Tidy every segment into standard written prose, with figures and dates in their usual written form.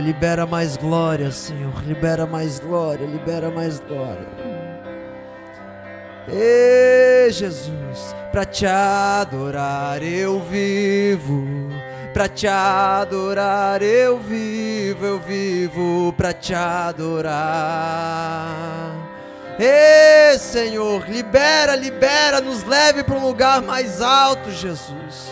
libera mais glória, Senhor, libera mais glória. Ei, Jesus, pra te adorar eu vivo, pra te adorar eu vivo pra te adorar. Ei, Senhor, libera, nos leve para um lugar mais alto, Jesus.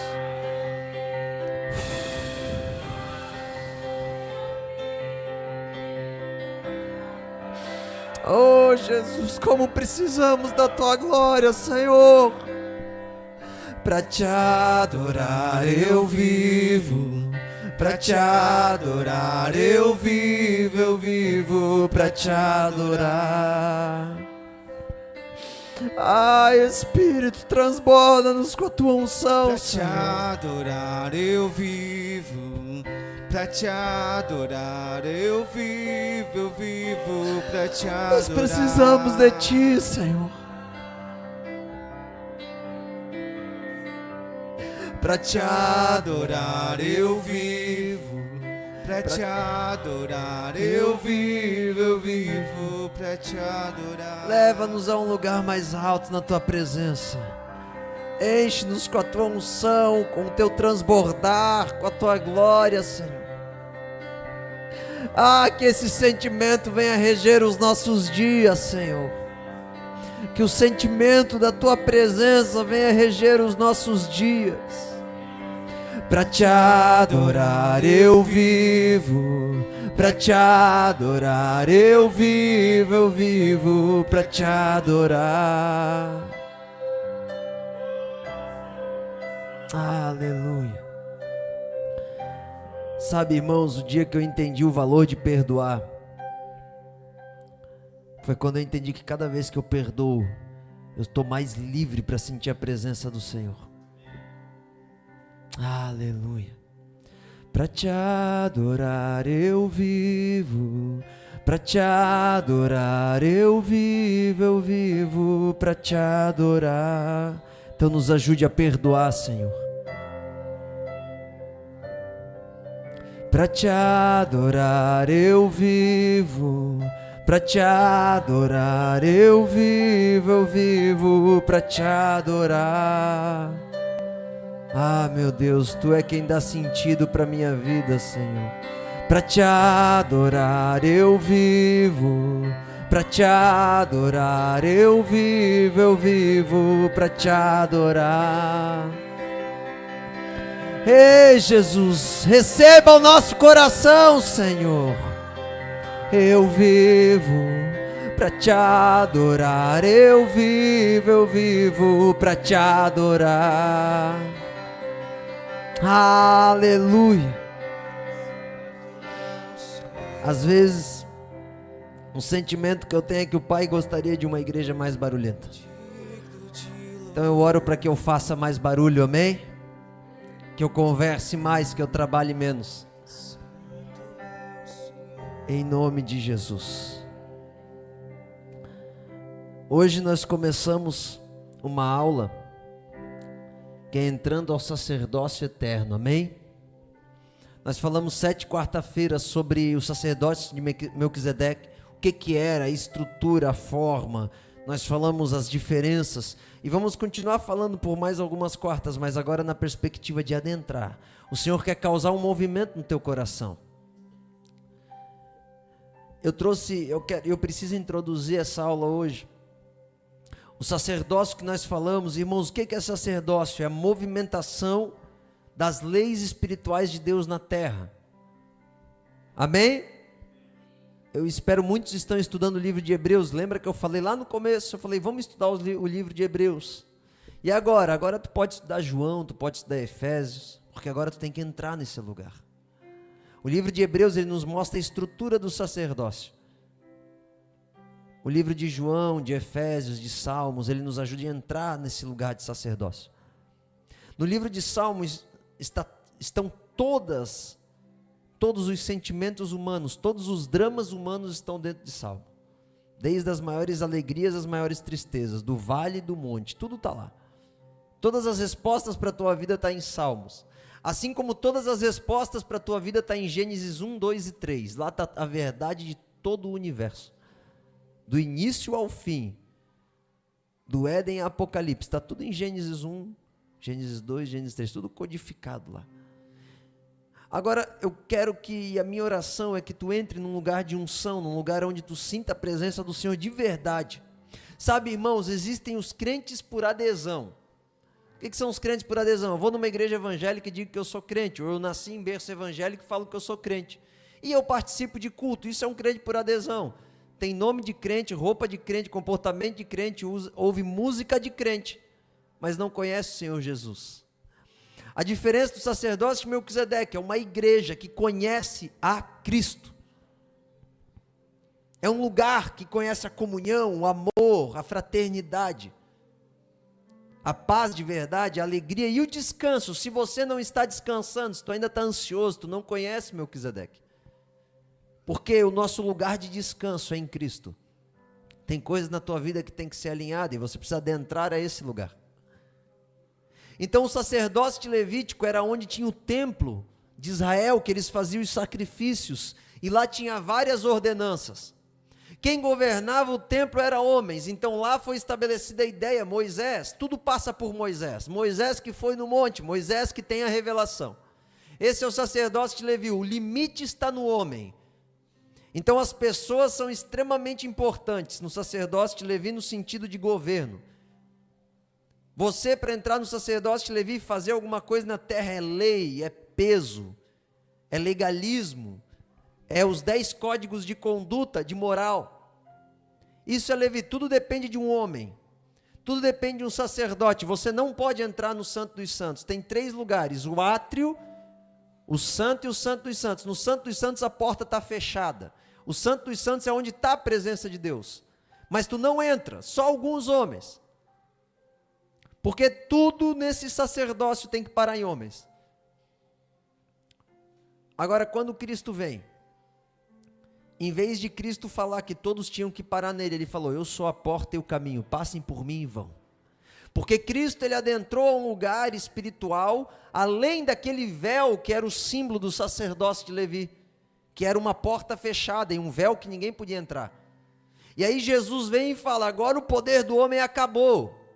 Oh, Jesus, como precisamos da tua glória, Senhor. Pra te adorar eu vivo, pra te adorar eu vivo pra te adorar. Ai, Espírito, transborda-nos com a tua unção, Senhor. Pra te adorar eu vivo, pra te adorar eu vivo pra te adorar. Nós precisamos de ti, Senhor. Pra te adorar eu vivo, pra te adorar eu vivo pra te adorar. Leva-nos a um lugar mais alto na tua presença. Enche-nos com a tua unção, com o teu transbordar, com a tua glória, Senhor. Ah, que esse sentimento venha reger os nossos dias, Senhor. Que o sentimento da tua presença venha reger os nossos dias. Pra te adorar eu vivo, pra te adorar eu vivo pra te adorar. Aleluia. Sabe, irmãos, o dia que eu entendi o valor de perdoar foi quando eu entendi que cada vez que eu perdoo, eu estou mais livre para sentir a presença do Senhor. Aleluia. Pra te adorar eu vivo, pra te adorar eu vivo pra te adorar. Então nos ajude a perdoar, Senhor. Pra te adorar eu vivo, pra te adorar eu vivo pra te adorar. Ah, meu Deus, tu é quem dá sentido pra minha vida, Senhor. Pra te adorar eu vivo, pra te adorar eu vivo pra te adorar. Ei, Jesus, receba o nosso coração, Senhor. Eu vivo pra te adorar, eu vivo pra te adorar. Aleluia. Às vezes, um sentimento que eu tenho é que o Pai gostaria de uma igreja mais barulhenta. Então eu oro para que eu faça mais barulho, amém? Que eu converse mais, que eu trabalhe menos. Em nome de Jesus. Hoje nós começamos uma aula que é entrando ao sacerdócio eterno, amém? Nós falamos 7 quarta-feiras sobre o sacerdócio de Melquisedeque, o que era, a estrutura, a forma. Nós falamos as diferenças e vamos continuar falando por mais algumas quartas, mas agora na perspectiva de adentrar. O Senhor quer causar um movimento no teu coração. Eu preciso introduzir essa aula hoje. O sacerdócio que nós falamos, irmãos, o que é sacerdócio? É a movimentação das leis espirituais de Deus na terra. Amém? Eu espero muitos estão estudando o livro de Hebreus. Lembra que eu falei lá no começo? Eu falei, vamos estudar o livro de Hebreus. E agora? Agora tu pode estudar João, tu pode estudar Efésios, porque agora tu tem que entrar nesse lugar. O livro de Hebreus, ele nos mostra a estrutura do sacerdócio. O livro de João, de Efésios, de Salmos, ele nos ajuda a entrar nesse lugar de sacerdócio. No livro de Salmos estão todos os sentimentos humanos, todos os dramas humanos estão dentro de Salmo. Desde as maiores alegrias às maiores tristezas, do vale e do monte, tudo está lá. Todas as respostas para a tua vida estão em Salmos. Assim como todas as respostas para a tua vida estão em Gênesis 1, 2 e 3. Lá está a verdade de todo o universo. Do início ao fim. Do Éden a Apocalipse. Está tudo em Gênesis 1, Gênesis 2, Gênesis 3. Tudo codificado lá. Agora, eu quero que a minha oração é que tu entre num lugar de unção, num lugar onde tu sinta a presença do Senhor de verdade. Sabe, irmãos, existem os crentes por adesão. O que são os crentes por adesão? Eu vou numa igreja evangélica e digo que eu sou crente, ou eu nasci em berço evangélico e falo que eu sou crente. E eu participo de culto, isso é um crente por adesão. Tem nome de crente, roupa de crente, comportamento de crente, ouve música de crente, mas não conhece o Senhor Jesus. A diferença do sacerdócio de Melquisedeque é uma igreja que conhece a Cristo. É um lugar que conhece a comunhão, o amor, a fraternidade, a paz de verdade, a alegria e o descanso. Se você não está descansando, se tu ainda está ansioso, tu não conhece Melquisedeque. Porque o nosso lugar de descanso é em Cristo. Tem coisas na tua vida que tem que ser alinhada e você precisa adentrar a esse lugar. Então o sacerdócio levítico era onde tinha o templo de Israel, que eles faziam os sacrifícios, e lá tinha várias ordenanças. Quem governava o templo era homens, então lá foi estabelecida a ideia, Moisés, tudo passa por Moisés. Moisés que foi no monte, Moisés que tem a revelação. Esse é o sacerdócio de Levi, o limite está no homem. Então as pessoas são extremamente importantes no sacerdócio de Levi no sentido de governo. Você, para entrar no sacerdócio de Levi e fazer alguma coisa na terra, é lei, é peso, é legalismo, é os 10 códigos de conduta, de moral. Isso é Levi, tudo depende de um homem, tudo depende de um sacerdote. Você não pode entrar no Santo dos Santos. Tem 3 lugares, o átrio, o santo e o Santo dos Santos. No Santo dos Santos a porta está fechada. O Santo dos Santos é onde está a presença de Deus. Mas tu não entra, só alguns homens. Porque tudo nesse sacerdócio tem que parar em homens. Agora, quando Cristo vem, em vez de Cristo falar que todos tinham que parar nele, ele falou, eu sou a porta e o caminho, passem por mim e vão. Porque Cristo, ele adentrou a um lugar espiritual, além daquele véu que era o símbolo do sacerdócio de Levi, que era uma porta fechada e um véu que ninguém podia entrar. E aí Jesus vem e fala, agora o poder do homem acabou.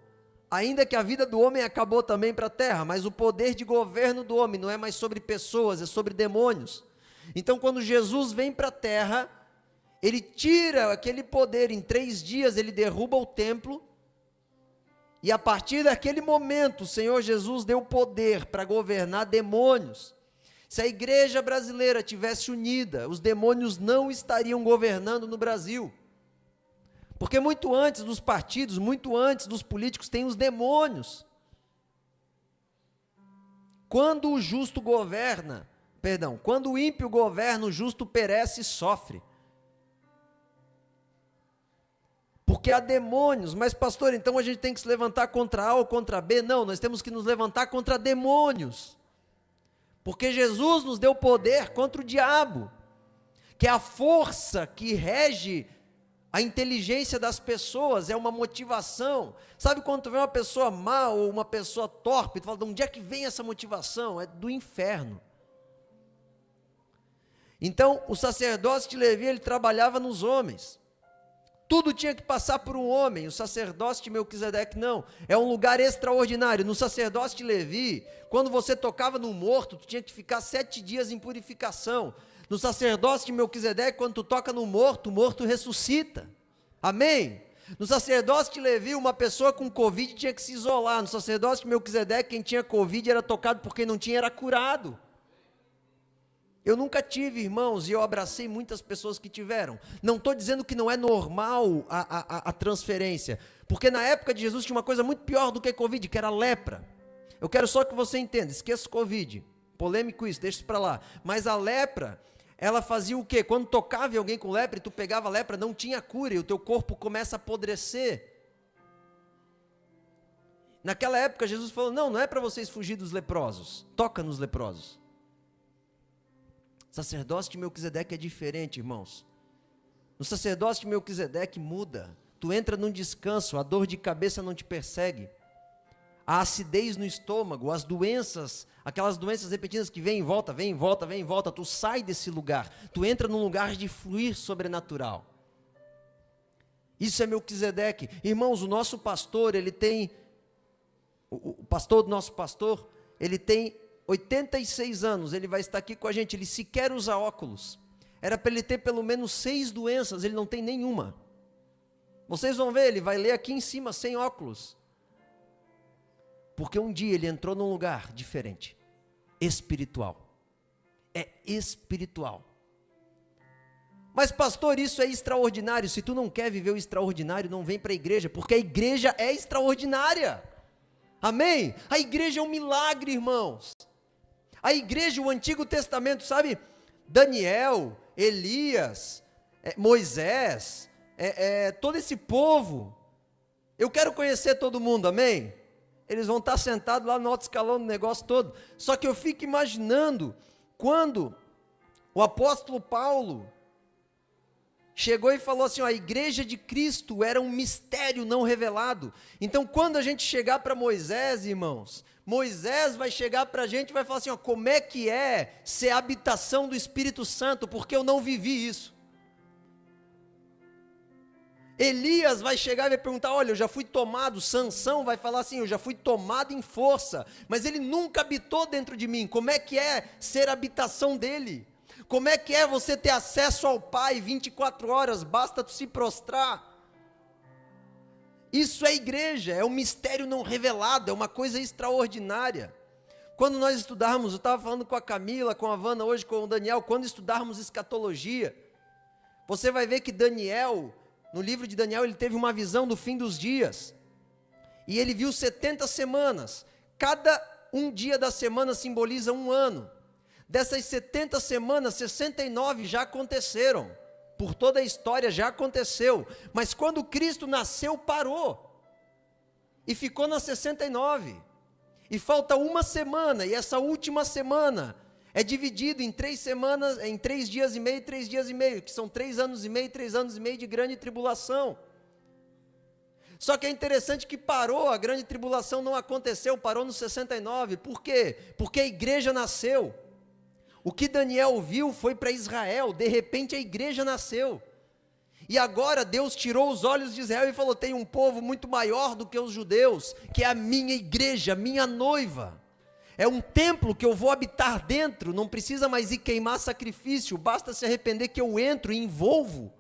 Ainda que a vida do homem acabou também para a terra, mas o poder de governo do homem não é mais sobre pessoas, é sobre demônios. Então quando Jesus vem para a terra, ele tira aquele poder, em 3 dias ele derruba o templo, e a partir daquele momento o Senhor Jesus deu poder para governar demônios. Se a igreja brasileira tivesse unida, os demônios não estariam governando no Brasil. Porque muito antes dos partidos, muito antes dos políticos, tem os demônios. Quando o justo governa, quando o ímpio governa, o justo perece e sofre. Porque há demônios. Mas pastor, então a gente tem que se levantar contra A ou contra B? Não, nós temos que nos levantar contra demônios. Porque Jesus nos deu poder contra o diabo, que é a força que rege a inteligência das pessoas, é uma motivação. Sabe quando tu vê uma pessoa má ou uma pessoa torpe, tu fala, de onde é que vem essa motivação? É do inferno. Então, o sacerdócio de Levi, ele trabalhava nos homens. Tudo tinha que passar por um homem. O sacerdócio de Melquisedeque não. É um lugar extraordinário. No sacerdócio de Levi, quando você tocava no morto, tu tinha que ficar 7 dias em purificação. No sacerdócio de Melquisedeque, quando tu toca no morto, o morto ressuscita. Amém? No sacerdócio de Levi, uma pessoa com Covid tinha que se isolar. No sacerdócio de Melquisedeque, quem tinha Covid era tocado, porque não tinha, era curado. Eu nunca tive, irmãos, e eu abracei muitas pessoas que tiveram. Não estou dizendo que não é normal a transferência, porque na época de Jesus tinha uma coisa muito pior do que Covid, que era lepra. Eu quero só que você entenda, esqueça Covid, polêmico isso, deixa isso para lá. Mas a lepra, ela fazia o quê? Quando tocava em alguém com lepra e tu pegava a lepra, não tinha cura e o teu corpo começa a apodrecer. Naquela época Jesus falou, não é para vocês fugir dos leprosos, toca nos leprosos. Sacerdócio de Melquisedeque é diferente, irmãos. No sacerdócio de Melquisedeque muda. Tu entra num descanso, a dor de cabeça não te persegue. A acidez no estômago, as doenças, aquelas doenças repetidas que vêm e volta, vem e volta, vem e volta, tu sai desse lugar. Tu entra num lugar de fluir sobrenatural. Isso é Melquisedeque. Irmãos, o nosso pastor, ele tem, o pastor do nosso pastor, ele tem 86 anos, ele vai estar aqui com a gente, ele sequer usa óculos. Era para ele ter pelo menos 6 doenças, ele não tem nenhuma. Vocês vão ver, ele vai ler aqui em cima sem óculos. Porque um dia ele entrou num lugar diferente, espiritual. É espiritual. Mas pastor, isso é extraordinário. Se tu não quer viver o extraordinário, não vem para a igreja, porque a igreja é extraordinária. Amém? A igreja é um milagre, irmãos. A igreja, o Antigo Testamento, sabe? Daniel, Elias, Moisés, todo esse povo. Eu quero conhecer todo mundo, amém? Eles vão estar sentados lá no alto escalão do negócio todo. Só que eu fico imaginando, quando o apóstolo Paulo chegou e falou assim, ó, a igreja de Cristo era um mistério não revelado. Então, quando a gente chegar para Moisés, irmãos, Moisés vai chegar para a gente e vai falar assim, ó, como é que é ser a habitação do Espírito Santo, porque eu não vivi isso. Elias vai chegar e vai perguntar, olha, eu já fui tomado. Sansão vai falar assim, eu já fui tomado em força, mas ele nunca habitou dentro de mim. Como é que é ser a habitação dele? Como é que é você ter acesso ao Pai 24 horas, basta tu se prostrar? Isso é igreja, é um mistério não revelado, é uma coisa extraordinária. Quando nós estudarmos, eu estava falando com a Camila, com a Vanna hoje, com o Daniel, quando estudarmos escatologia, você vai ver que Daniel, no livro de Daniel, ele teve uma visão do fim dos dias, e ele viu 70 semanas, cada um dia da semana simboliza um ano. Dessas 70 semanas, 69 já aconteceram. Por toda a história já aconteceu. Mas quando Cristo nasceu, parou. E ficou nas 69. E falta uma semana. E essa última semana é dividido em 3 semanas, em 3 dias e meio e 3 dias e meio. Que são 3 anos e meio, 3 anos e meio de grande tribulação. Só que é interessante que parou, a grande tribulação não aconteceu, parou no 69. Por quê? Porque a igreja nasceu. O que Daniel viu foi para Israel, de repente a igreja nasceu. E agora Deus tirou os olhos de Israel e falou, tem um povo muito maior do que os judeus, que é a minha igreja, minha noiva. É um templo que eu vou habitar dentro, não precisa mais ir queimar sacrifício, basta se arrepender que eu entro e envolvo.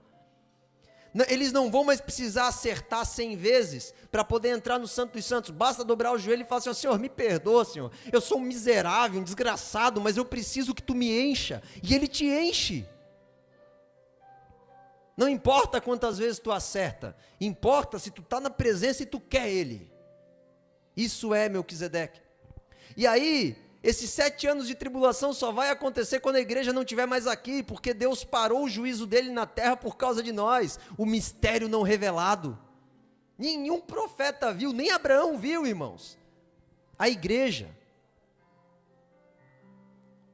Eles não vão mais precisar acertar 100 vezes para poder entrar no Santo dos Santos. Basta dobrar o joelho e falar assim, Senhor, me perdoa, Senhor. Eu sou um miserável, um desgraçado, mas eu preciso que Tu me encha. E Ele te enche. Não importa quantas vezes tu acerta, importa se tu está na presença e tu quer Ele. Isso é Melquisedeque. E aí, esses 7 anos de tribulação só vai acontecer quando a igreja não estiver mais aqui, porque Deus parou o juízo dele na terra por causa de nós, o mistério não revelado. Nenhum profeta viu, nem Abraão viu, irmãos. A igreja.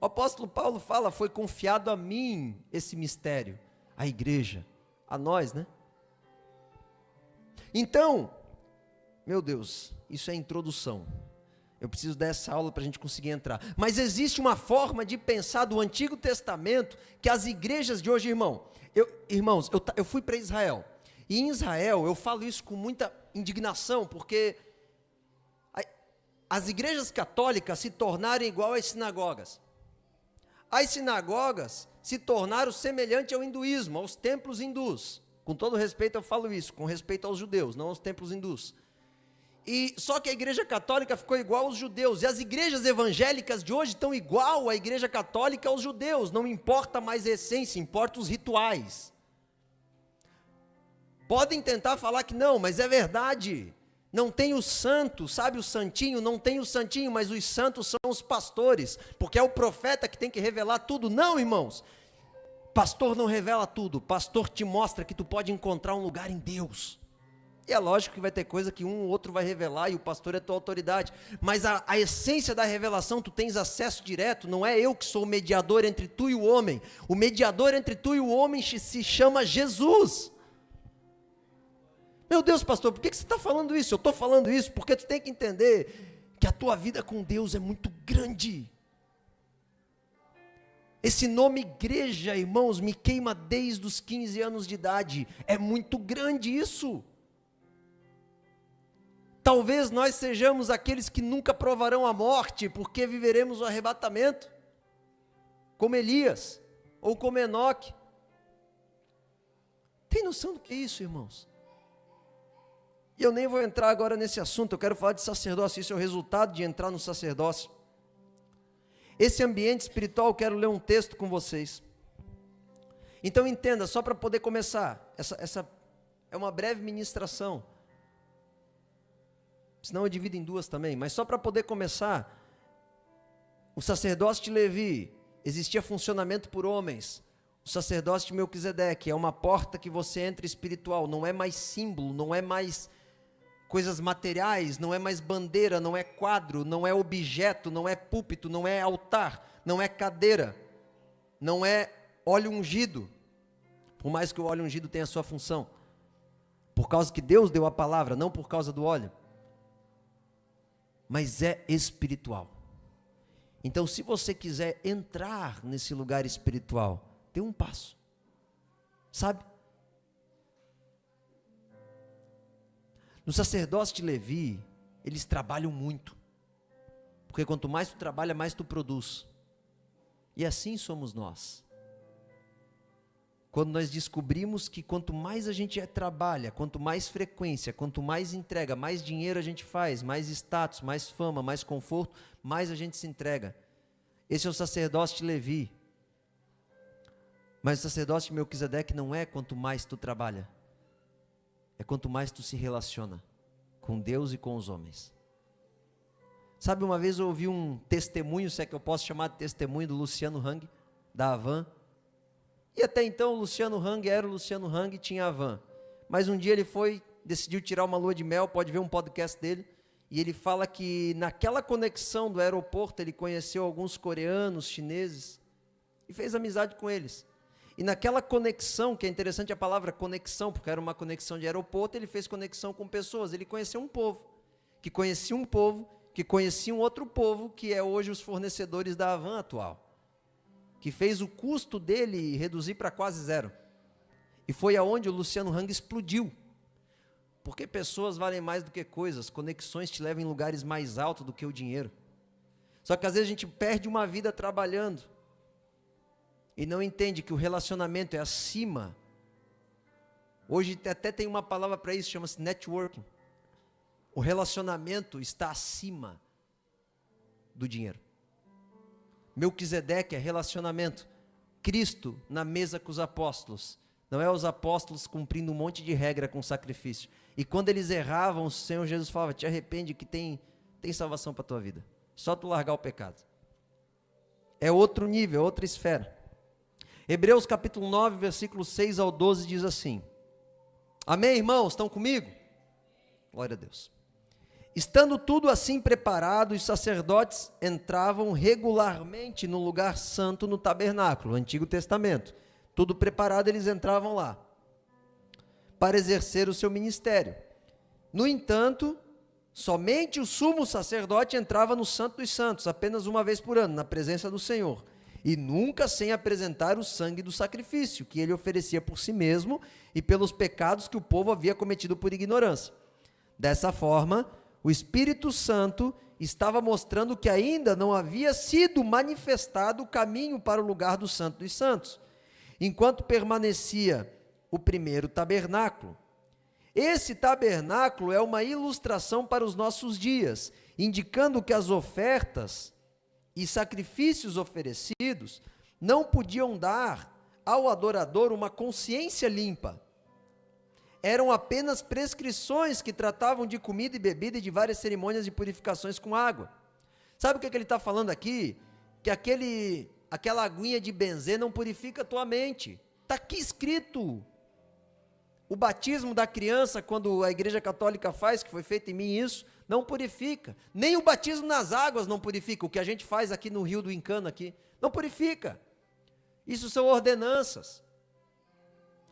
O apóstolo Paulo fala, foi confiado a mim esse mistério, a igreja, a nós, né? Então, meu Deus, isso é introdução. Eu preciso dessa aula para a gente conseguir entrar. Mas existe uma forma de pensar do Antigo Testamento que as igrejas de hoje, irmãos, eu fui para Israel. E em Israel, eu falo isso com muita indignação, porque as igrejas católicas se tornaram igual às sinagogas. As sinagogas se tornaram semelhantes ao hinduísmo, aos templos hindus. Com todo respeito eu falo isso, com respeito aos judeus, não aos templos hindus. E só que a igreja católica ficou igual aos judeus, e as igrejas evangélicas de hoje estão igual à igreja católica aos judeus, não importa mais a essência, importa os rituais. Podem tentar falar que não, mas é verdade, não tem o santo, sabe o santinho? Não tem o santinho, mas os santos são os pastores, porque é o profeta que tem que revelar tudo. Não, irmãos, pastor não revela tudo, pastor te mostra que tu pode encontrar um lugar em Deus. E é lógico que vai ter coisa que um ou outro vai revelar, e o pastor é tua autoridade, mas a essência da revelação tu tens acesso direto, não é eu que sou o mediador entre tu e o homem, o mediador entre tu e o homem se chama Jesus. Meu Deus, pastor, por que você está falando isso? Eu estou falando isso porque tu tem que entender que a tua vida com Deus é muito grande. Esse nome igreja, irmãos, me queima desde os 15 anos de idade, é muito grande isso. Talvez nós sejamos aqueles que nunca provarão a morte, porque viveremos o arrebatamento, como Elias, ou como Enoque. Tem noção do que é isso, irmãos? E eu nem vou entrar agora nesse assunto, eu quero falar de sacerdócio, isso é o resultado de entrar no sacerdócio. Esse ambiente espiritual, eu quero ler um texto com vocês. Então entenda, só para poder começar, essa é uma breve ministração, senão eu divido em duas também, mas só para poder começar, o sacerdócio de Levi, existia funcionamento por homens. O sacerdócio de Melquisedeque é uma porta que você entra espiritual, não é mais símbolo, não é mais coisas materiais, não é mais bandeira, não é quadro, não é objeto, não é púlpito, não é altar, não é cadeira, não é óleo ungido, por mais que o óleo ungido tenha a sua função, por causa que Deus deu a palavra, não por causa do óleo, mas é espiritual. Então, se você quiser entrar nesse lugar espiritual, dê um passo, sabe? No sacerdócio de Levi, eles trabalham muito, porque quanto mais tu trabalha, mais tu produz, e assim somos nós. Quando nós descobrimos que quanto mais a gente trabalha, quanto mais frequência, quanto mais entrega, mais dinheiro a gente faz, mais status, mais fama, mais conforto, mais a gente se entrega. Esse é o sacerdócio de Levi. Mas o sacerdócio de Melquisedeque não é quanto mais tu trabalha, é quanto mais tu se relaciona com Deus e com os homens. Sabe, uma vez eu ouvi um testemunho, se é que eu posso chamar de testemunho, do Luciano Hang, da Havan. E até então o Luciano Hang era o Luciano Hang e tinha a Havan. Mas um dia ele decidiu tirar uma lua de mel, pode ver um podcast dele, e ele fala que naquela conexão do aeroporto ele conheceu alguns coreanos, chineses, e fez amizade com eles. E naquela conexão, que é interessante a palavra conexão, porque era uma conexão de aeroporto, ele fez conexão com pessoas, ele conheceu um povo, que conhecia um povo, que conhecia um outro povo, que é hoje os fornecedores da Havan atual, que fez o custo dele reduzir para quase zero. E foi aonde o Luciano Hang explodiu, porque pessoas valem mais do que coisas, conexões te levam em lugares mais altos do que o dinheiro. Só que às vezes a gente perde uma vida trabalhando, e não entende que o relacionamento é acima. Hoje até tem uma palavra para isso, chama-se networking. O relacionamento está acima do dinheiro. Melquisedeque é relacionamento. Cristo na mesa com os apóstolos. Não é os apóstolos cumprindo um monte de regra com sacrifício. E quando eles erravam, o Senhor Jesus falava, te arrepende que tem salvação para a tua vida. Só tu largar o pecado. É outro nível, outra esfera. Hebreus capítulo 9, versículo 6 ao 12 diz assim. Amém, irmãos? Estão comigo? Glória a Deus. Estando tudo assim preparado, os sacerdotes entravam regularmente no lugar santo no tabernáculo, no Antigo Testamento. Tudo preparado, eles entravam lá, para exercer o seu ministério. No entanto, Somente o sumo sacerdote entrava no Santo dos Santos, apenas uma vez por ano, na presença do Senhor, e nunca sem apresentar o sangue do sacrifício, que ele oferecia por si mesmo e pelos pecados que o povo havia cometido por ignorância. Dessa forma, o Espírito Santo estava mostrando que ainda não havia sido manifestado o caminho para o lugar do Santo dos Santos, enquanto permanecia o primeiro tabernáculo. Esse tabernáculo é uma ilustração para os nossos dias, indicando que as ofertas e sacrifícios oferecidos não podiam dar ao adorador uma consciência limpa. Eram apenas prescrições que tratavam de comida e bebida e de várias cerimônias de purificações com água. Sabe o que ele está falando aqui? Que aquela aguinha de benzê não purifica a tua mente. Está aqui escrito. O batismo da criança, quando a Igreja Católica faz, que foi feito em mim isso, não purifica. Nem o batismo nas águas não purifica. O que a gente faz aqui no Rio do Encano, aqui, não purifica. Isso são ordenanças.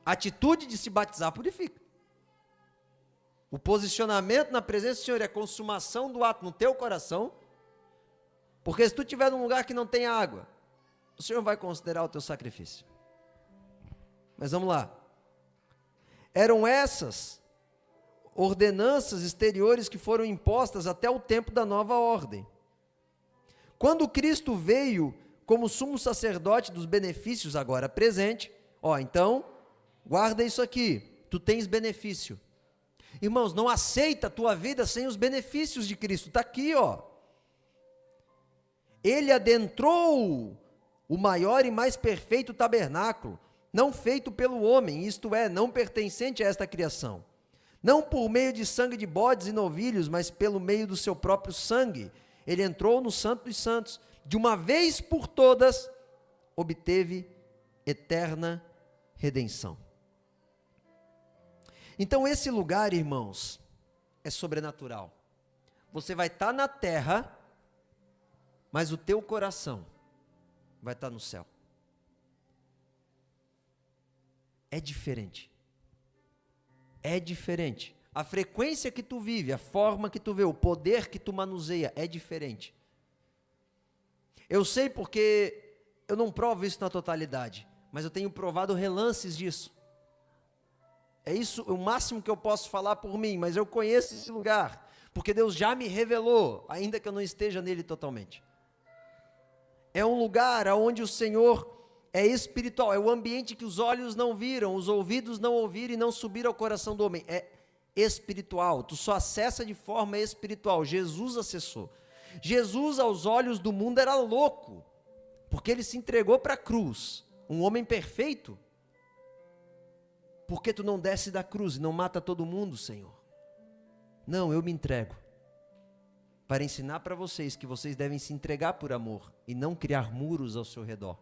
A atitude de se batizar purifica. O posicionamento na presença do Senhor é a consumação do ato no teu coração, porque se tu estiver num lugar que não tem água, o Senhor vai considerar o teu sacrifício. Mas vamos lá. Eram essas ordenanças exteriores que foram impostas até o tempo da nova ordem. Quando Cristo veio como sumo sacerdote dos benefícios agora presente, então, guarda isso aqui, tu tens benefício. Irmãos, não aceita a tua vida sem os benefícios de Cristo, está aqui, Ele adentrou o maior e mais perfeito tabernáculo, não feito pelo homem, isto é, não pertencente a esta criação. Não por meio de sangue de bodes e novilhos, mas pelo meio do seu próprio sangue. Ele entrou no Santo dos Santos, de uma vez por todas, obteve eterna redenção. Então esse lugar, irmãos, é sobrenatural. Você vai estar na terra, mas o teu coração vai estar no céu. É diferente. É diferente. A frequência que tu vive, a forma que tu vê, o poder que tu manuseia é diferente. Eu sei porque eu não provo isso na totalidade, mas eu tenho provado relances disso. É isso o máximo que eu posso falar por mim, mas eu conheço esse lugar, porque Deus já me revelou, ainda que eu não esteja nele totalmente. É um lugar onde o Senhor é espiritual, é o ambiente que os olhos não viram, os ouvidos não ouviram e não subiram ao coração do homem. É espiritual, tu só acessa de forma espiritual. Jesus acessou. Jesus aos olhos do mundo era louco, porque ele se entregou para a cruz, um homem perfeito. Por que tu não desce da cruz e não mata todo mundo, Senhor? Não, eu me entrego para ensinar para vocês que vocês devem se entregar por amor e não criar muros ao seu redor.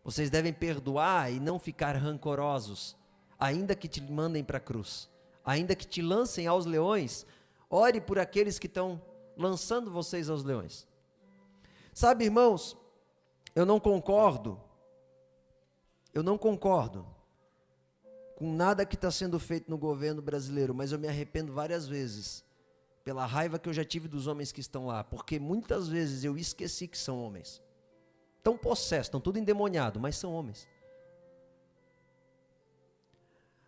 Vocês devem perdoar e não ficar rancorosos, ainda que te mandem para a cruz, ainda que te lancem aos leões. Ore por aqueles que estão lançando vocês aos leões. Sabe, irmãos, eu não concordo com nada que está sendo feito no governo brasileiro, mas eu me arrependo várias vezes pela raiva que eu já tive dos homens que estão lá, porque muitas vezes eu esqueci que são homens. Estão possessos, estão tudo endemoniados, mas são homens.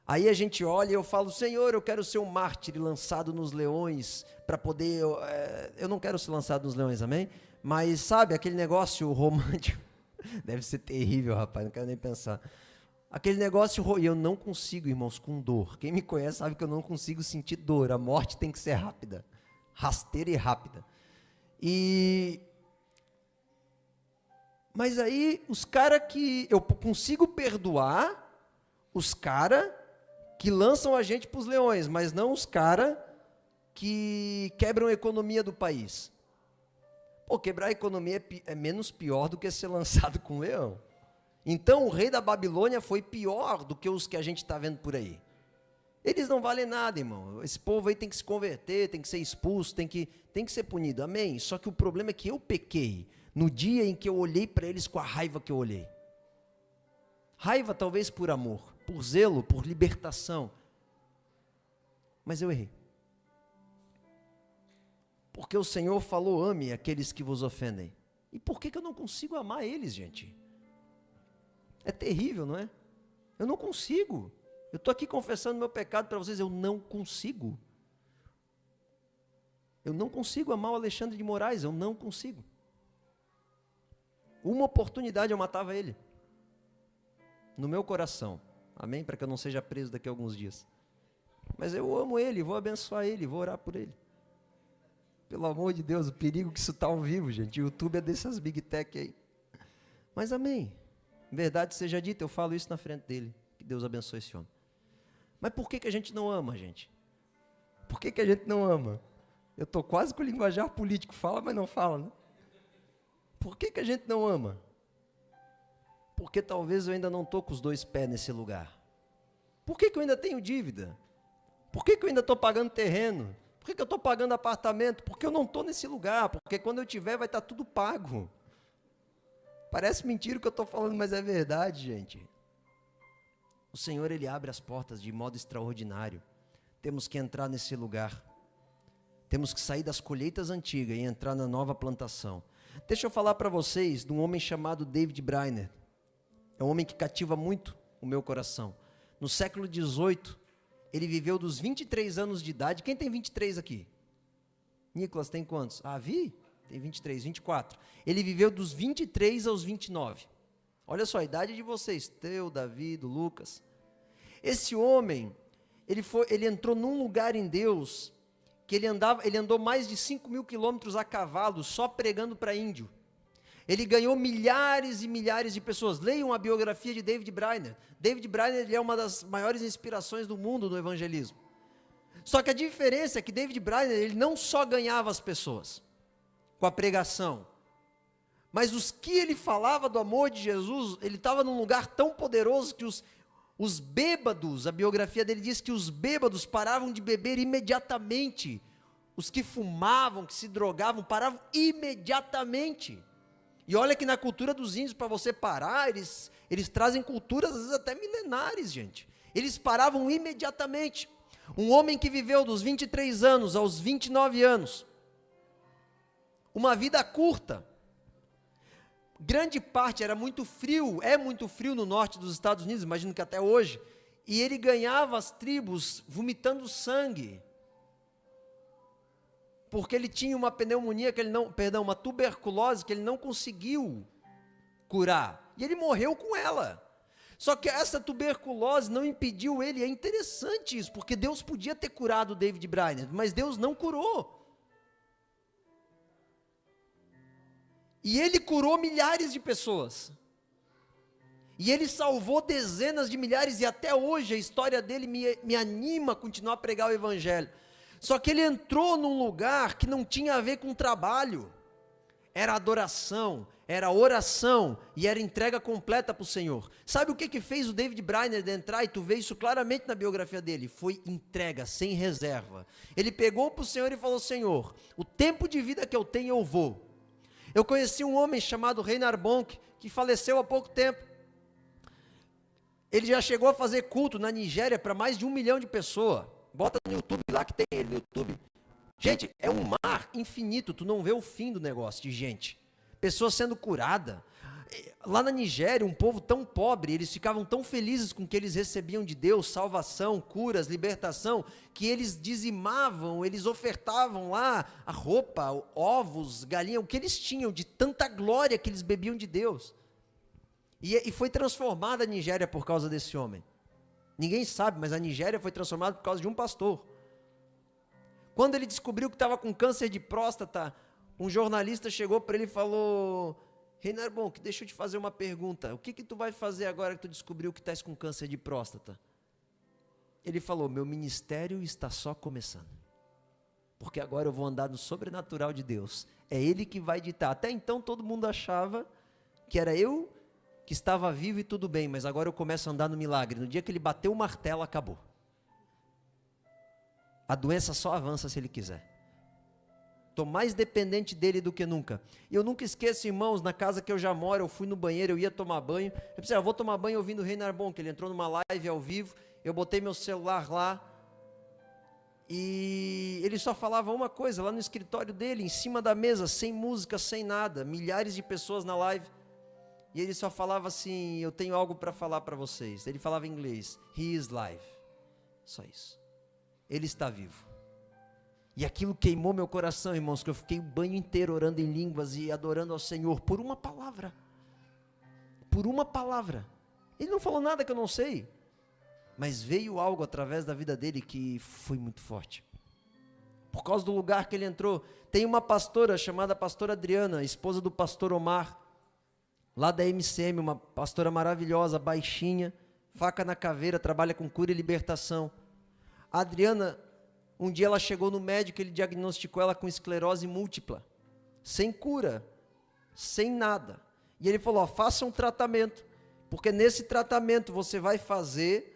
Aí a gente olha e eu falo, Senhor, eu quero ser um mártir lançado nos leões, para poder, eu não quero ser lançado nos leões, amém? Mas sabe, aquele negócio romântico, deve ser terrível, rapaz, não quero nem pensar. Aquele negócio, e eu não consigo, irmãos, com dor. Quem me conhece sabe que eu não consigo sentir dor, a morte tem que ser rápida, rasteira e rápida. Mas aí, os caras que eu consigo perdoar, os caras que lançam a gente para os leões, mas não os caras que quebram a economia do país. Pô, quebrar a economia é menos pior do que ser lançado com um leão. Então, o rei da Babilônia foi pior do que os que a gente está vendo por aí. Eles não valem nada, irmão. Esse povo aí tem que se converter, tem que ser expulso, tem que ser punido, amém? Só que o problema é que eu pequei no dia em que eu olhei para eles com a raiva que eu olhei. Raiva talvez por amor, por zelo, por libertação. Mas eu errei. Porque o Senhor falou, ame aqueles que vos ofendem. E por que eu não consigo amar eles, gente? É terrível, não é? Eu não consigo. Eu estou aqui confessando meu pecado para vocês, eu não consigo. Eu não consigo amar o Alexandre de Moraes, eu não consigo. Uma oportunidade eu matava ele. No meu coração. Amém? Para que eu não seja preso daqui a alguns dias. Mas eu amo ele, vou abençoar ele, vou orar por ele. Pelo amor de Deus, o perigo que isso está ao vivo, gente. O YouTube é dessas Big Tech aí. Mas amém. Verdade seja dita, eu falo isso na frente dele. Que Deus abençoe esse homem. Mas por que a gente não ama, gente? Por que a gente não ama? Eu estou quase com o linguajar político. Fala, mas não fala, né? Por que a gente não ama? Porque talvez eu ainda não estou com os dois pés nesse lugar. Por que eu ainda tenho dívida? Por que eu ainda estou pagando terreno? Por que eu estou pagando apartamento? Porque eu não estou nesse lugar. Porque quando eu tiver vai estar tudo pago. Parece mentira o que eu estou falando, mas é verdade, gente. O Senhor, Ele abre as portas de modo extraordinário. Temos que entrar nesse lugar. Temos que sair das colheitas antigas e entrar na nova plantação. Deixa eu falar para vocês de um homem chamado David Brainerd. É um homem que cativa muito o meu coração. No século XVIII, ele viveu dos 23 anos de idade. Quem tem 23 aqui? Nicolas, tem quantos? Ah, Vi? Tem 23, 24. Ele viveu dos 23 aos 29. Olha só a idade de vocês, Teu, Davi, do Lucas. Esse homem, ele entrou num lugar em Deus, que ele andou mais de 5.000 quilômetros a cavalo, só pregando para índio. Ele ganhou milhares e milhares de pessoas. Leiam a biografia de David Brainerd. David Brainerd é uma das maiores inspirações do mundo no evangelismo. Só que a diferença é que David Brainerd, ele não só ganhava as pessoas com a pregação, mas os que ele falava do amor de Jesus, ele estava num lugar tão poderoso que os bêbados, a biografia dele diz que os bêbados paravam de beber imediatamente. Os que fumavam, que se drogavam, paravam imediatamente. E olha que na cultura dos índios, para você parar, eles trazem culturas às vezes até milenares, gente. Eles paravam imediatamente. Um homem que viveu dos 23 anos aos 29 anos, uma vida curta, grande parte era muito frio, é muito frio no norte dos Estados Unidos, imagino que até hoje, e ele ganhava as tribos vomitando sangue, porque ele tinha uma pneumonia uma tuberculose que ele não conseguiu curar, e ele morreu com ela. Só que essa tuberculose não impediu ele, é interessante isso, porque Deus podia ter curado David Brainerd, mas Deus não curou. E ele curou milhares de pessoas. E ele salvou dezenas de milhares, e até hoje a história dele me anima a continuar a pregar o evangelho. Só que ele entrou num lugar que não tinha a ver com trabalho. Era adoração, era oração e era entrega completa para o Senhor. Sabe o que fez o David Brainerd entrar? E tu vê isso claramente na biografia dele. Foi entrega, sem reserva. Ele pegou para o Senhor e falou: Senhor, o tempo de vida que eu tenho eu vou. Eu conheci um homem chamado Reinhard Bonk, que faleceu há pouco tempo. Ele já chegou a fazer culto na Nigéria para mais de 1 milhão de pessoas. Bota no YouTube lá que tem ele no YouTube. Gente, é um mar infinito, tu não vê o fim do negócio de gente. Pessoas sendo curadas. Lá na Nigéria, um povo tão pobre, eles ficavam tão felizes com o que eles recebiam de Deus, salvação, curas, libertação, que eles dizimavam, eles ofertavam lá a roupa, ovos, galinha, o que eles tinham de tanta glória que eles bebiam de Deus. E foi transformada a Nigéria por causa desse homem. Ninguém sabe, mas a Nigéria foi transformada por causa de um pastor. Quando ele descobriu que estava com câncer de próstata, um jornalista chegou para ele e falou: Reinhard Bonk, deixa eu te fazer uma pergunta. O que tu vai fazer agora que tu descobriu que estás com câncer de próstata? Ele falou: meu ministério está só começando. Porque agora eu vou andar no sobrenatural de Deus. É Ele que vai ditar. Até então todo mundo achava que era eu que estava vivo e tudo bem, mas agora eu começo a andar no milagre. No dia que ele bateu o martelo, acabou. A doença só avança se ele quiser. Estou mais dependente dele do que nunca. E eu nunca esqueço, irmãos, na casa que eu já moro, eu fui no banheiro, eu ia tomar banho. Eu pensei, eu vou tomar banho ouvindo o Reinhard Bonk. Ele entrou numa live ao vivo, eu botei meu celular lá. E ele só falava uma coisa lá no escritório dele, em cima da mesa, sem música, sem nada, milhares de pessoas na live. E ele só falava assim: eu tenho algo para falar para vocês. Ele falava em inglês: He is live. Só isso. Ele está vivo. E aquilo queimou meu coração, irmãos, que eu fiquei o banho inteiro orando em línguas e adorando ao Senhor por uma palavra. Por uma palavra. Ele não falou nada que eu não sei. Mas veio algo através da vida dele que foi muito forte. Por causa do lugar que ele entrou. Tem uma pastora chamada pastora Adriana, esposa do pastor Omar, lá da MCM, uma pastora maravilhosa, baixinha, faca na caveira, trabalha com cura e libertação. A Adriana, um dia ela chegou no médico, ele diagnosticou ela com esclerose múltipla, sem cura, sem nada. E ele falou: faça um tratamento, porque nesse tratamento você vai fazer,